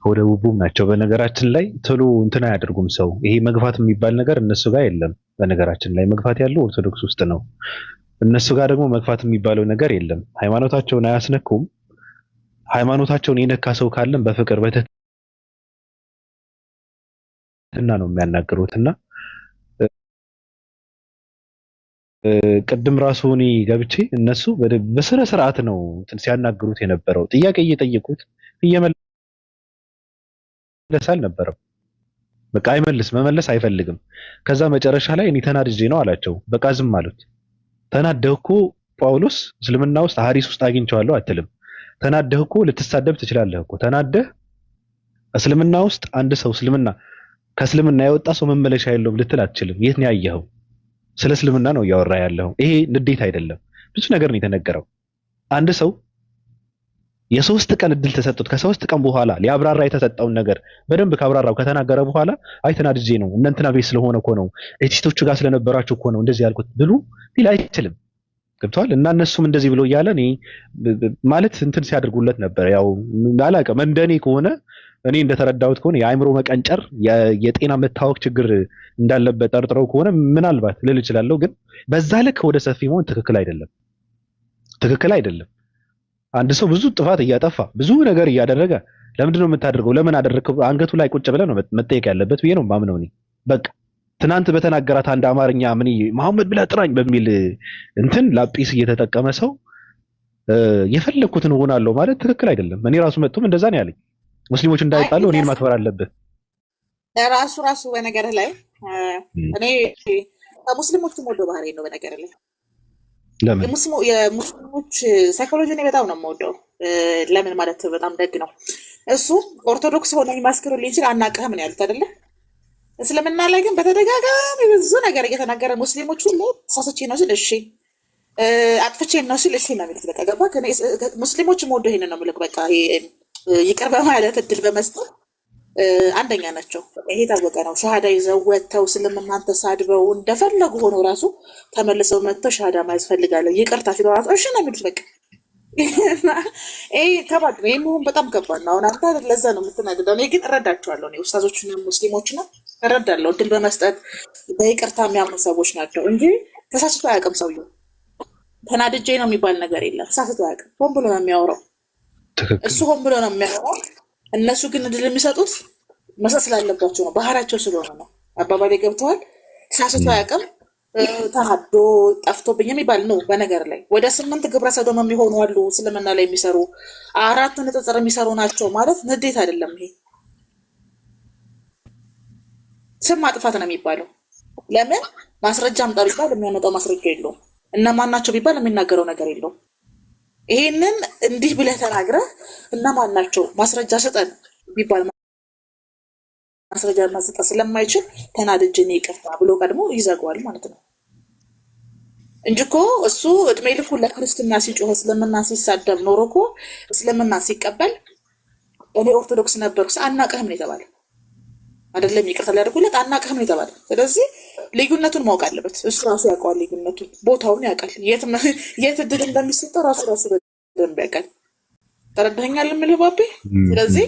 ሆደ ቡቡም ናቸው። በነገራችን ላይ ቶሎ እንትን አያደርጉም። ሰው ይሄ መግፋት የሚባል ነገር እነሱ ጋር የለም። በነገራችን ላይ መግፋት ያለው ኦርቶዶክስ ውስጥ ነው። እነሱ ጋር ደግሞ መግፋት የሚባለው ነገር የለም። ሃይማኖታቸውን አያስነኩም። ሃይማኖታቸውን የነካ ሰው ካለም በፍቅር በትህትና ነው የሚያናግሩት። እና ቅድም ራሱ እኔ ገብቼ እነሱ በስነ ስርዓት ነው ሲያናግሩት የነበረው። ጥያቄ እየጠየቁት እየመለሰ አልነበረም። በቃ መመለስ አይፈልግም። ከዛ መጨረሻ ላይ እኔ ተናድጄ ነው አላቸው። በቃ ዝም አሉት። ተናደህ እኮ ጳውሎስ እስልምና ውስጥ ሐዲስ ውስጥ አግኝቼዋለሁ አትልም። ተናደህ እኮ ልትሳደብ ትችላለህ እኮ። ተናደህ እስልምና ውስጥ አንድ ሰው ከእስልምና የወጣ ሰው መመለሻ የለውም ልትል አትችልም። የት ነው ያየኸው? ስለ እስልምና ነው እያወራ ያለው። ይሄ ንዴት አይደለም። ብዙ ነገር ነው የተነገረው። አንድ ሰው የሶስት ቀን እድል ተሰጥቶት ከሶስት ቀን በኋላ ሊያብራራ የተሰጠውን ነገር በደንብ ካብራራው ከተናገረ በኋላ አይ ተናድጄ ነው እነንትና ቤት ስለሆነ እኮ ነው ኤቲስቶቹ ጋር ስለነበራችሁ እኮ ነው እንደዚህ ያልኩት ብሉ ሊል አይችልም። ገብቷል። እና እነሱም እንደዚህ ብሎ እያለ እኔ ማለት እንትን ሲያደርጉለት ነበር። ያው አላውቅም፣ እንደኔ ከሆነ እኔ እንደተረዳሁት ከሆነ የአእምሮ መቀንጨር የጤና መታወክ ችግር እንዳለበት ጠርጥረው ከሆነ ምናልባት ልል እችላለሁ። ግን በዛ ልክ ወደ ሰፊ መሆን ትክክል አይደለም፣ ትክክል አይደለም። አንድ ሰው ብዙ ጥፋት እያጠፋ ብዙ ነገር እያደረገ ለምንድን ነው የምታደርገው? ለምን አደረግከው? አንገቱ ላይ ቁጭ ብለህ ነው መጠየቅ ያለበት ብዬ ነው ማምነው እኔ። በቃ ትናንት በተናገራት አንድ አማርኛ ምን መሐመድ ብለህ ጥራኝ በሚል እንትን ላጲስ እየተጠቀመ ሰው የፈለኩትን እሆናለሁ ማለት ትክክል አይደለም። እኔ ራሱ መጥቶም እንደዛ ነው ያለኝ። ሙስሊሞች እንዳይጣሉ እኔን ማክበር አለብህ። ራሱ በነገርህ ላይ እኔ ከሙስሊሞቹም ወደ ባህሪ ነው በነገርህ ላይ ለምን የሙስሊሞች ሳይኮሎጂ እኔ በጣም ነው የምወደው። ለምን ማለት በጣም ደግ ነው እሱ። ኦርቶዶክስ ሆነ ይመስክሩልኝ ሲል አናውቅህም ነው ያሉት አይደለ? እስልምና ላይ ግን በተደጋጋሚ ብዙ ነገር እየተናገረ ሙስሊሞች ሁሉ ተሳስቼ ነው ሲል እሺ፣ አጥፍቼ ነው ሲል እሺ ነው የሚሉት። በቃ ገባህ? ሙስሊሞች የምወደው ይሄንን ነው የምልህ። በቃ ይቅር በማለት እድል በመስጠት አንደኛ ናቸው። ይሄ ታወቀ ነው። ሻሃዳ ይዘው ወጥተው እስልምናን ተሳድበው እንደፈለጉ ሆኖ ራሱ ተመልሰው መጥተው ሻሃዳ ማየት ፈልጋለሁ ይቅርታ ሲሉ ራሱ እሺ ነው የሚሉት። በቃ ይሄ ከባድ ነው። ይሄ መሆን በጣም ከባድ ነው። አሁን አንተ ለዛ ነው የምትናገረው። እኔ ግን እረዳቸዋለሁ። እኔ ኡስታዞችና ሙስሊሞችና እረዳለሁ። እድል በመስጠት በይቅርታ የሚያምኑ ሰዎች ናቸው እንጂ ተሳስቶ አያውቅም ሰውየው። ተናድጄ ነው የሚባል ነገር የለም። ተሳስቶ አያውቅም። ሆን ብሎ ነው የሚያወራው። እሱ ሆን ብሎ ነው የሚያወራው። እነሱ ግን እድል የሚሰጡት መስጠት ስላለባቸው ነው፣ ባህሪያቸው ስለሆነ ነው። አባባሌ ገብተዋል። ተሳስቶ አያውቅም። ተናዶ ጠፍቶብኝ የሚባል ነው። በነገር ላይ ወደ 8 ግብረ ሰዶም የሚሆኑ አሉ እስልምና ላይ የሚሰሩ 4 ንጽጽር የሚሰሩ ናቸው ማለት ንዴት አይደለም። ይሄ ስም ማጥፋት ነው የሚባለው። ለምን ማስረጃ አምጣ ቢባል የሚያመጣው ማስረጃ የለውም። እነማን ናቸው ቢባል የሚናገረው ነገር የለውም። ይሄንን እንዲህ ብለህ ተናግረህ እነማን ናቸው ማስረጃ ስጠን ቢባል ማስረጃ ማስጠት ስለማይችል ተናድጄ ነው ይቅርታ ብሎ ቀድሞ ይዘጋዋል ማለት ነው እንጂ እኮ እሱ እድሜ ልኩን ለክርስትና ሲጮህ እስልምና ሲሳደብ ኖሮ እኮ እስልምና ሲቀበል እኔ ኦርቶዶክስ ነበርኩ አናውቅህም ነው የተባለው። አይደለም ይቅርታ ሊያደርጉለት አናውቅህም ነው የተባለው። ስለዚህ ልዩነቱን ማወቅ አለበት። እሱ ራሱ ያውቀዋል፣ ልዩነቱን ቦታውን ያውቃል፣ የት እድል እንደሚሰጠው ራሱ በደንብ ያውቃል። ተረዳኸኛል የምልህ ባቤ? ስለዚህ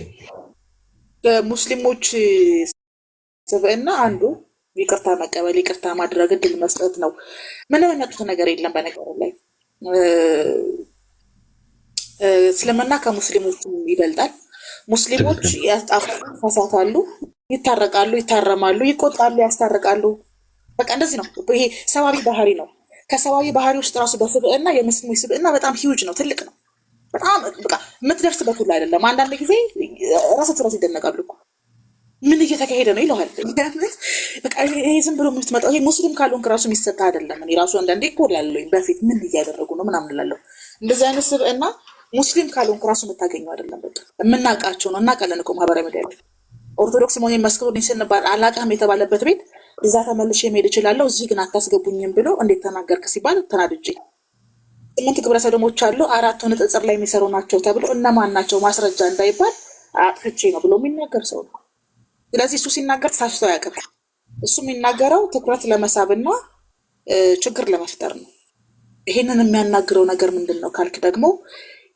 በሙስሊሞች ስብዕና አንዱ ይቅርታ መቀበል፣ ይቅርታ ማድረግ፣ እድል መስጠት ነው። ምንም የሚያጡት ነገር የለም። በነገር ላይ እስልምና ከሙስሊሞች ይበልጣል። ሙስሊሞች ያሳሳታሉ፣ ይታረቃሉ፣ ይታረማሉ፣ ይቆጣሉ፣ ያስታርቃሉ። በቃ እንደዚህ ነው። ይሄ ሰዋዊ ባህሪ ነው። ከሰዋዊ ባህሪ ውስጥ ራሱ በስብዕና የሙስሊሞች ስብዕና በጣም ሂውጅ ነው፣ ትልቅ ነው። በጣም በቃ የምትደርስበት ሁሉ አይደለም። አንዳንድ ጊዜ ራሳቸው ራሱ ይደነቃሉ እኮ ምን እየተካሄደ ነው ይለዋል። በቃ ይሄ ዝም ብሎ የምትመጣው ይሄ ሙስሊም ካልሆንክ ራሱ የሚሰጥ አይደለም። እኔ ራሱ አንዳንዴ እኮ ላለኝ በፊት ምን እያደረጉ ነው ምናምን እላለሁ። እንደዚህ አይነት ስብዕና ሙስሊም ካልሆንክ ራሱ የምታገኘው አይደለም። በቃ የምናውቃቸው ነው። እናውቃለን እኮ ማህበራዊ ሚዲያ ላይ ኦርቶዶክስ መሆኔን መስክሩልኝ ስንባል አላውቅህም የተባለበት ቤት እዛ ተመልሼ መሄድ እችላለሁ፣ እዚህ ግን አታስገቡኝም ብሎ እንዴት ተናገርክ ሲባል ተናድጄ 8 ግብረ ሰዶሞች አሉ 4 ንጽጽር ላይ የሚሰሩ ናቸው ተብሎ እነማን ናቸው ማስረጃ እንዳይባል አጥፍቼ ነው ብሎ የሚናገር ሰው ነው። ስለዚህ እሱ ሲናገር ተሳስቶ አያውቅም። እሱ የሚናገረው ትኩረት ለመሳብና ችግር ለመፍጠር ነው። ይሄንን የሚያናግረው ነገር ምንድን ነው ካልክ ደግሞ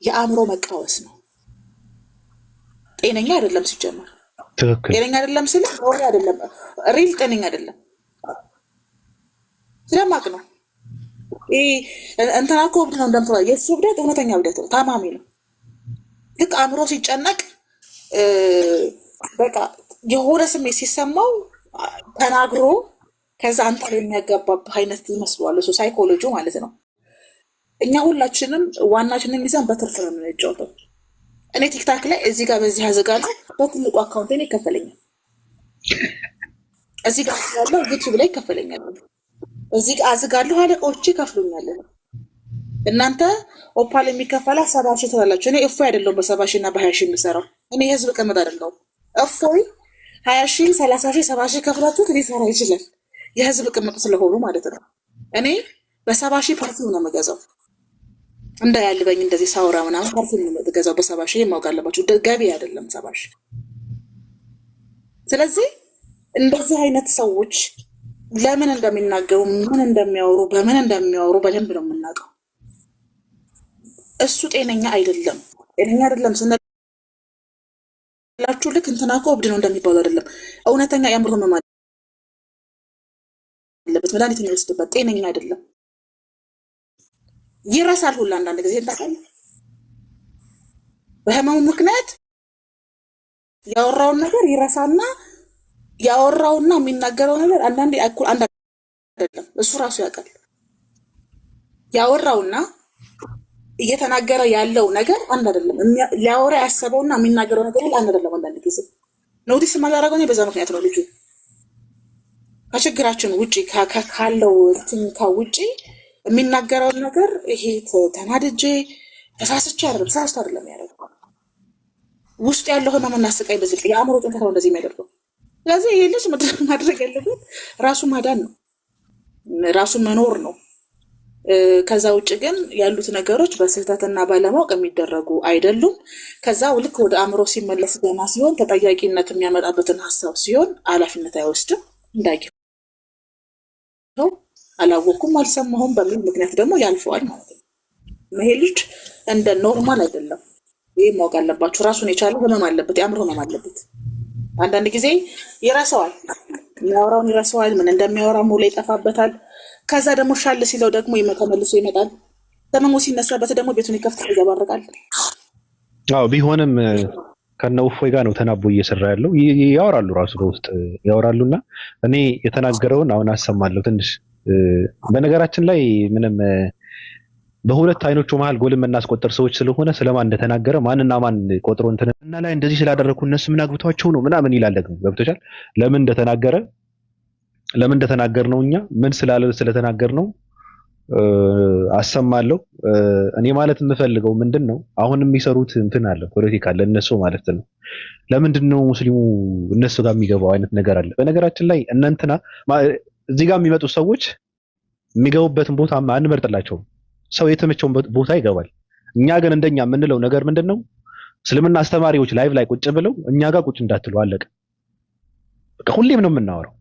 የአእምሮ መቃወስ ነው። ጤነኛ አይደለም። ሲጀመር ጤነኛ አይደለም ስለ ወሬ አይደለም፣ ሪል ጤነኛ አይደለም። ስለማቅ ነው እንትና እኮ እብድ ነው እንደምትለው የእሱ እብደት እውነተኛ እብደት ነው። ታማሚ ነው። ልክ አእምሮ ሲጨነቅ በቃ የሆነ ስሜት ሲሰማው ተናግሮ ከዛ አንተ ላይ የሚያጋባብህ አይነት ይመስለዋል። እሱ ሳይኮሎጂ ማለት ነው። እኛ ሁላችንም ዋናችንን ይዘን በትርፍ ነው የምንጫወተው። እኔ ቲክታክ ላይ እዚህ ጋር በዚህ አዘጋለሁ፣ በትልቁ አካውንት እኔ ይከፈለኛል። እዚህ ጋር ያለው ዩቲዩብ ላይ ይከፈለኛል። እዚህ ጋር አዝጋለሁ፣ አለቆቼ ይከፍሉኛል። እናንተ ኦፓል የሚከፈላ 70 ሺህ ትላላችሁ። እኔ እፎይ አይደለሁም በ70 ሺህ እና በ20 ሺህ የምሰራው። እኔ የህዝብ ቅምጥ አይደለሁም። እፎይ 20 ሺህ 30 ሺህ 70 ሺህ ከፍላችሁት ሊሰራ ይችላል፣ የህዝብ ቅምጥ ስለሆኑ ማለት ነው። እኔ በ70 ሺህ ፐርፊውም ነው የምገዛው። እንዳያልበኝ እንደዚህ ሳውራ ምናምን ፐርፊውም ነው የምገዛው በ70 ሺህ። የማውቅ አለባችሁ ገቢ አይደለም 70 ሺህ። ስለዚህ እንደዚህ አይነት ሰዎች ለምን እንደሚናገሩ ምን እንደሚያወሩ በምን እንደሚያወሩ በደንብ ነው የምናውቀው። እሱ ጤነኛ አይደለም። ጤነኛ አይደለም ስንላችሁ ልክ እንትና እኮ እብድ ነው እንደሚባለው አይደለም። እውነተኛ የአእምሮ ህመም አለበት፣ መድኃኒት የሚወስድበት ጤነኛ አይደለም። ይረሳል ሁላ አንዳንድ ጊዜ ታውቃለህ። በህመሙ ምክንያት ያወራውን ነገር ይረሳና ያወራውና የሚናገረው ነገር አንዳንዴ አንድ አይደለም። እሱ ራሱ ያውቃል። ያወራውና እየተናገረ ያለው ነገር አንድ አይደለም። ሊያወራ ያሰበውና የሚናገረው ነገር አንድ አይደለም። አንዳንድ ጊዜ ኖቲስ የማላደርገው በዛ ምክንያት ነው። ልጁ ከችግራችን ውጪ ካለው ትንካ ውጪ የሚናገረውን ነገር ይሄ ተናድጄ ተሳስቼ አይደለም ያደርገው። ውስጥ ያለው ህመምና ስቃይ በዚህ የአእምሮ ጭንቀት ነው እንደዚህ የሚያደርገው። ስለዚህ ይሄ ልጅ ማድረግ ያለበት ራሱ ማዳን ነው፣ ራሱ መኖር ነው። ከዛ ውጭ ግን ያሉት ነገሮች በስህተትና ባለማወቅ የሚደረጉ አይደሉም። ከዛ ልክ ወደ አእምሮ ሲመለስ ገና ሲሆን ተጠያቂነት የሚያመጣበትን ሀሳብ ሲሆን ኃላፊነት አይወስድም። እንዳየው አላወኩም አልሰማሁም በሚል ምክንያት ደግሞ ያልፈዋል ማለት ነው። ይሄ ልጅ እንደ ኖርማል አይደለም። ይሄ ማወቅ አለባችሁ። ራሱን የቻለ ህመም አለበት፣ የአእምሮ ህመም አለበት። አንዳንድ ጊዜ ይረሳዋል፣ የሚያወራውን ይረሳዋል፣ ምን እንደሚያወራ ሙሉ ይጠፋበታል። ከዛ ደግሞ ሻል ሲለው ደግሞ ተመልሶ ይመጣል። ተመሞ ሲነሳበት ደግሞ ቤቱን ይከፍታል፣ ይዘባርቃል። አዎ ቢሆንም ከነ እፎይ ጋር ነው ተናቦ እየሰራ ያለው። ያወራሉ ራሱ በውስጥ ያወራሉና እኔ የተናገረውን አሁን አሰማለሁ ትንሽ። በነገራችን ላይ ምንም በሁለት አይኖቹ መሀል ጎል የምናስቆጥር ሰዎች ስለሆነ ስለማን እንደተናገረ ማንና ማን ቆጥሮ እንትና ላይ እንደዚህ ስላደረኩ እነሱ ምን አግብቷቸው ነው ምናምን ይላል። ደግሞ ገብቶሻል? ለምን እንደተናገር ነው እኛ ምን ስለተናገር ነው አሰማለሁ። እኔ ማለት የምፈልገው ምንድን ነው አሁን የሚሰሩት እንትን አለ ፖለቲካ አለ እነሱ ማለት ነው። ለምንድን ነው ሙስሊሙ እነሱ ጋር የሚገባው አይነት ነገር አለ። በነገራችን ላይ እናንተና እዚህ ጋር የሚመጡ ሰዎች የሚገቡበትን ቦታ አንመርጥላቸውም። ሰው የተመቸውን ቦታ ይገባል። እኛ ግን እንደኛ የምንለው ነገር ምንድን ነው? እስልምና አስተማሪዎች ላይቭ ላይ ቁጭ ብለው እኛ ጋር ቁጭ እንዳትሉ አለቀ። በቃ ሁሌም ነው የምናወራው።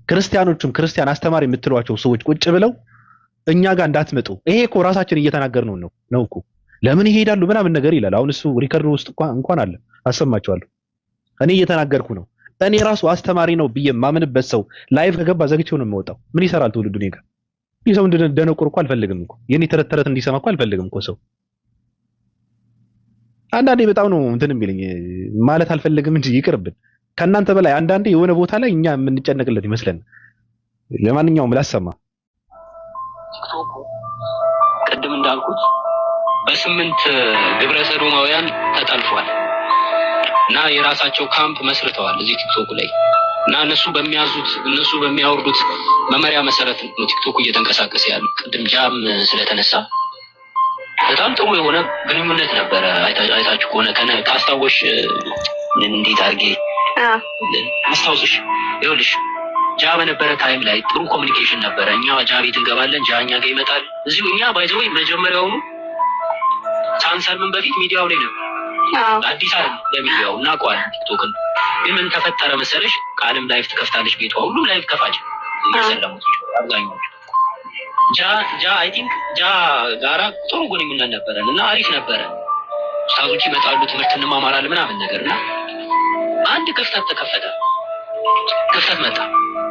ክርስቲያኖቹም ክርስቲያን አስተማሪ የምትሏቸው ሰዎች ቁጭ ብለው እኛ ጋር እንዳትመጡ። ይሄ እኮ ራሳችን እየተናገርነው ነው እኮ። ለምን ይሄዳሉ ምናምን ነገር ይላል። አሁን እሱ ሪከርድ ውስጥ እንኳን አለ፣ አሰማቸዋለሁ። እኔ እየተናገርኩ ነው። እኔ ራሱ አስተማሪ ነው ብዬ ማምንበት ሰው ላይቭ ከገባ ዘግቼው ነው የምወጣው። ምን ይሰራል ትውልዱ እኔ ጋር? ይህ ሰው እንደነቁር እኮ አልፈልግም እኮ። የኔ ተረት እንዲሰማ እኮ አልፈልግም እኮ ሰው። አንዳንዴ በጣም ነው እንትን የሚለኝ ማለት አልፈልግም እንጂ ይቅርብን። ከእናንተ በላይ አንዳንዴ የሆነ ቦታ ላይ እኛ የምንጨነቅለት ይመስለን። ለማንኛውም ላሰማ። ቲክቶክ ቅድም እንዳልኩት በ8 ግብረ ሰዶማውያን ተጠልፏል እና የራሳቸው ካምፕ መስርተዋል እዚህ ቲክቶክ ላይ እና እነሱ በሚያወርዱት መመሪያ መሰረት ነው ቲክቶክ እየተንቀሳቀሰ ያለው። ቅድም ጃም ስለተነሳ በጣም ጥሩ የሆነ ግንኙነት ነበረ። አይታችሁ ከሆነ ካስታወሽ እንዴት አድርጌ አስታውስሽ፣ ይኸውልሽ ጃ በነበረ ታይም ላይ ጥሩ ኮሚኒኬሽን ነበረ። እኛ ጃ ቤት እንገባለን፣ ጃ እኛ ጋር ይመጣል። እዚሁ እኛ ባይዘው መጀመሪያውኑ ሳንሰልምን በፊት ሚዲያው ላይ ነበር። አዲስ አይደል ለሚዲያው እናውቀዋለን። ቲክቶክን ግን ምን ተፈጠረ መሰለሽ? ቃልም ላይፍ ትከፍታለች፣ ቤቷ ሁሉም ላይፍ ከፋች ሰለሙት አብዛኛው ጃ አይ ቲንክ ጃ ጋራ ጥሩ ግንኙነት ነበረን እና አሪፍ ነበረ። ኡስታዞች ይመጣሉ፣ ትምህርት እንማማራለን ምናምን ነገርና አንድ ክፍተት ተከፈተ። ክፍተት መጣ።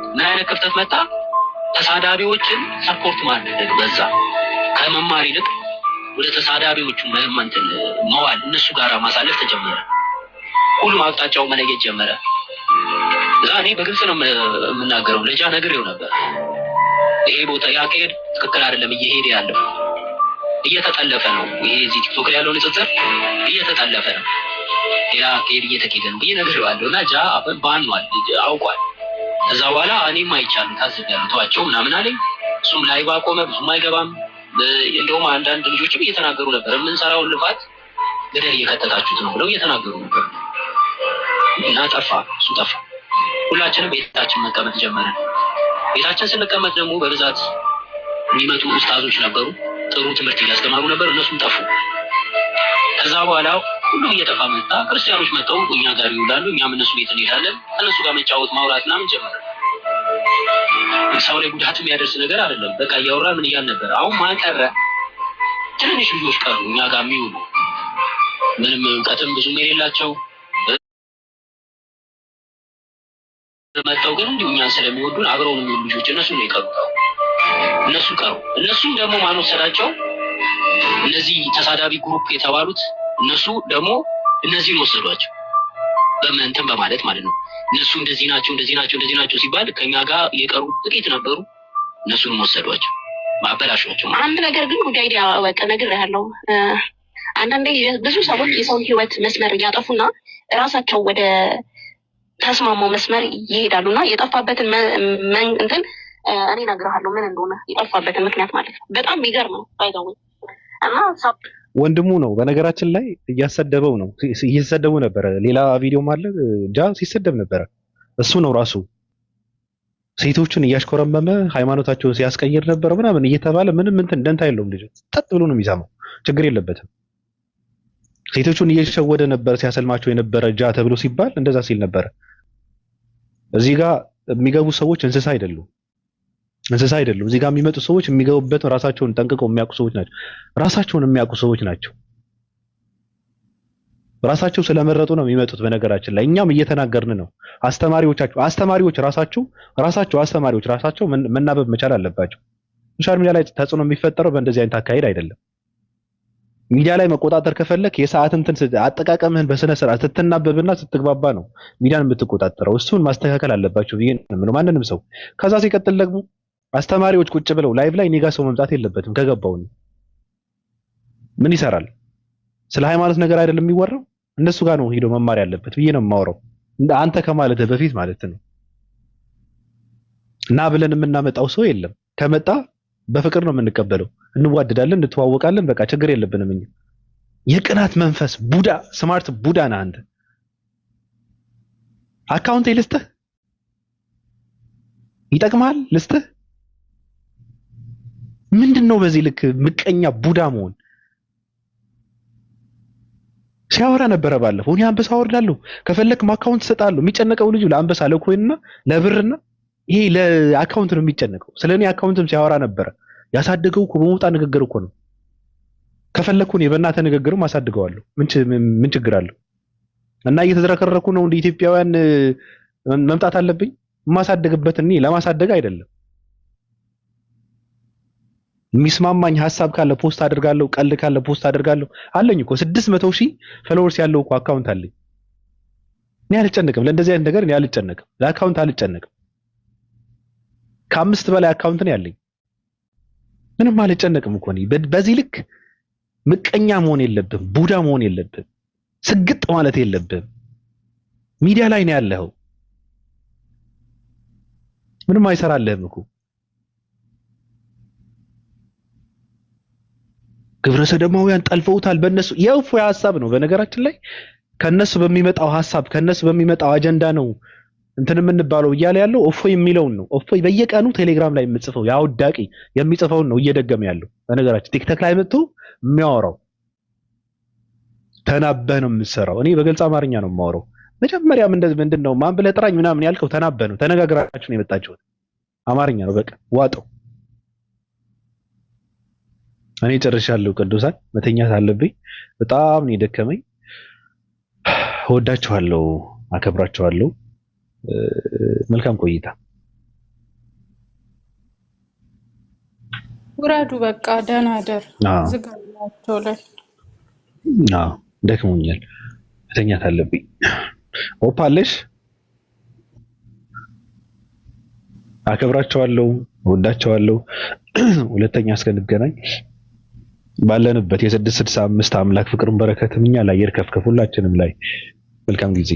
ምን አይነት ክፍተት መጣ? ተሳዳቢዎችን ሰፖርት ማድረግ በዛ። ከመማር ይልቅ ወደ ተሳዳቢዎቹ መዋል፣ እነሱ ጋር ማሳለፍ ተጀመረ። ሁሉም አቅጣጫው መለየት ጀመረ። እዛ እኔ በግልጽ ነው የምናገረው፣ ለጃ ነግሬው ነበር። ይሄ ቦታ ያካሄድ ትክክል አይደለም፣ እየሄደ ያለው እየተጠለፈ ነው። ይሄ እዚህ ቲክቶክ ላይ ያለው ንጽጽር እየተጠለፈ ነው፣ ሌላ አካሄድ እየተካሄደ ነው ብዬ ነግሬዋለሁ እና ጃ ባኗል፣ አውቋል። ከዛ በኋላ እኔም አይቻልም ታዝቤያለሁ፣ ተዋቸው ምናምን አለኝ። እሱም ላይ ባቆመ ብዙም አይገባም። እንደውም አንዳንድ ልጆችም እየተናገሩ ነበር፣ የምንሰራውን ልፋት ገደል እየከተታችሁት ነው ብለው እየተናገሩ ነበር እና ጠፋ፣ እሱ ጠፋ። ሁላችንም ቤታችን መቀመጥ ጀመረ። ቤታችን ስንቀመጥ ደግሞ በብዛት የሚመጡ ኡስታዞች ነበሩ፣ ጥሩ ትምህርት እያስተማሩ ነበር፣ እነሱም ጠፉ። ከዛ በኋላ ሁሉም እየጠፋ መጣ። ክርስቲያኖች መጥተው እኛ ጋር ይውላሉ፣ እኛም እነሱ ቤት እንሄዳለን። እነሱ ጋር መጫወት ማውራት ምናምን ጀመረ። ሰው ላይ ጉዳት የሚያደርስ ነገር አይደለም። በቃ እያወራ ምን እያል ነበር። አሁን ማን ቀረ? ትንንሽ ልጆች ቀሩ እኛ ጋር የሚውሉ ምንም እውቀትም ብዙም የሌላቸው መጣው ግን እንዲሁ እኛን ስለሚወዱን አብረውን የሚውሉ ልጆች እነሱ ነው የቀሩ። እነሱ ቀሩ። እነሱም ደግሞ ማን ወሰዳቸው? እነዚህ ተሳዳቢ ግሩፕ የተባሉት እነሱ ደግሞ እነዚህን ወሰዷቸው። በመንተም በማለት ማለት ነው። እነሱ እንደዚህ ናቸው ሲባል ከኛ ጋር የቀሩ ጥቂት ነበሩ። እነሱንም ወሰዷቸው፣ ማበላሿቸው። አንድ ነገር ግን ጉዳይ ያወቀ ነገር ያለው አንዳንዴ ብዙ ሰዎች የሰውን ህይወት መስመር እያጠፉና ራሳቸው ወደ ተስማማው መስመር ይሄዳሉና የጠፋበትን እንትን እኔ እነግርሃለሁ ምን እንደሆነ የጠፋበትን ምክንያት ማለት ነው። በጣም የሚገርም ነው ባይዘው እና ወንድሙ ነው በነገራችን ላይ እያሰደበው ነው። እየተሰደቡ ነበረ። ሌላ ቪዲዮም አለ ጃ ሲሰደብ ነበረ። እሱ ነው ራሱ ሴቶችን እያሽኮረመመ ሃይማኖታቸውን ሲያስቀይር ነበር ምናምን እየተባለ ምንም እንትን ደንታ የለውም። ልጅ ጠጥ ብሎ ነው የሚሰማው። ችግር የለበትም። ሴቶቹን እየሸወደ ነበር ሲያሰልማቸው የነበረ ጃ ተብሎ ሲባል እንደዛ ሲል ነበረ። እዚህ ጋር የሚገቡ ሰዎች እንስሳ አይደሉም። እዚህ ጋር የሚመጡ ሰዎች የሚገቡበት ራሳቸውን ጠንቅቀው የሚያውቁ ሰዎች ናቸው። ራሳቸውን የሚያውቁ ሰዎች ናቸው። ራሳቸው ስለመረጡ ነው የሚመጡት። በነገራችን ላይ እኛም እየተናገርን ነው። አስተማሪዎች ራሳቸው መናበብ መቻል አለባቸው። ሶሻል ሚዲያ ላይ ተጽዕኖ የሚፈጠረው በእንደዚህ አይነት አካሄድ አይደለም። ሚዲያ ላይ መቆጣጠር ከፈለክ የሰዓት እንትን አጠቃቀምህን በስነ ስርዓት ስትናበብና ስትግባባ ነው ሚዲያን የምትቆጣጠረው። እሱን ማስተካከል አለባቸው ብዬ ነው ማንንም ሰው። ከዛ ሲቀጥል ደግሞ አስተማሪዎች ቁጭ ብለው ላይቭ ላይ ኔጋ ሰው መምጣት የለበትም። ከገባው ምን ይሰራል? ስለ ሃይማኖት ነገር አይደለም የሚወራው። እነሱ ጋር ነው ሄዶ መማር ያለበት ብዬ ነው የማወራው። አንተ ከማለት በፊት ማለት ነው። እና ብለን የምናመጣው ሰው የለም። ከመጣ በፍቅር ነው የምንቀበለው። እንዋደዳለን፣ እንተዋወቃለን። በቃ ችግር የለብንም። እኛ የቅናት መንፈስ ቡዳ ስማርት ቡዳ ነህ አንተ። አካውንት ልስጥህ ይጠቅማል። ልስጥህ ምንድነው? በዚህ ልክ ምቀኛ ቡዳ መሆን። ሲያወራ ነበረ ባለፈው። እኔ አንበሳ አወርዳለሁ ከፈለክ አካውንት እሰጣለሁ። የሚጨነቀው ልጁ ለአንበሳ ለኮይንና ለብርና ይሄ ለአካውንት ነው የሚጨነቀው። ስለኔ አካውንትም ሲያወራ ነበረ። ያሳደገው እኮ በሞጣ ንግግር እኮ ነው። ከፈለኩኝ በእናተ ንግግርም አሳድገዋለሁ። ምን ችግር አለው? እና እየተዝረከረኩ ነው እንደ ኢትዮጵያውያን መምጣት አለብኝ። የማሳደግበት እኔ ለማሳደግ አይደለም። የሚስማማኝ ሐሳብ ካለ ፖስት አድርጋለሁ፣ ቀልድ ካለ ፖስት አድርጋለሁ። አለኝ እኮ 600,000 ፎሎወርስ ያለው እኮ አካውንት አለኝ። እኔ አልጨነቅም ለእንደዚህ አይነት ነገር። እኔ አልጨነቅም፣ ለአካውንት አልጨነቅም። ከ5 በላይ አካውንት ነው ያለኝ። ምንም አልጨነቅም እኮ እኔ። በዚህ ልክ ምቀኛ መሆን የለብም፣ ቡዳ መሆን የለብም፣ ስግጥ ማለት የለብም። ሚዲያ ላይ ነው ያለኸው። ምንም አይሰራልህም እኮ። ግብረ ሰዶማውያን ጠልፈውታል። በእነሱ የእፎይ ሐሳብ ነው በነገራችን ላይ። ከነሱ በሚመጣው ሐሳብ ከነሱ በሚመጣው አጀንዳ ነው እንትን የምንባለው እያለ ያለው እፎይ የሚለውን ነው። እፎይ በየቀኑ ቴሌግራም ላይ የምጽፈው ያውዳቂ የሚጽፈውን ነው እየደገመ ያለው። በነገራችን ቲክቶክ ላይ መጥቶ የሚያወራው ተናበህ ነው የምትሰራው። እኔ በግልጽ አማርኛ ነው የማወራው። መጀመሪያም ምንድን ነው ማን ብለህ ጥራኝ ምናምን ያልከው ተናበህ ነው። ተነጋግራችሁ ነው የመጣችሁት። አማርኛ ነው በቃ ዋጠው። እኔ ጨርሻለሁ። ቅዱሳን መተኛት አለብኝ። በጣም ነው የደከመኝ። እወዳችኋለሁ፣ አከብራችኋለሁ። መልካም ቆይታ። ውረዱ በቃ ደህና ደር ዝጋላቸው ላይ ደክሞኛል፣ መተኛት አለብኝ። ኦፓለሽ አከብራችኋለሁ፣ እወዳችኋለሁ። ሁለተኛ እስከንገናኝ ባለንበት የ665 አምላክ ፍቅሩን በረከትም እኛ ላይ ይርከፍከፍ፣ ሁላችንም ላይ። መልካም ጊዜ።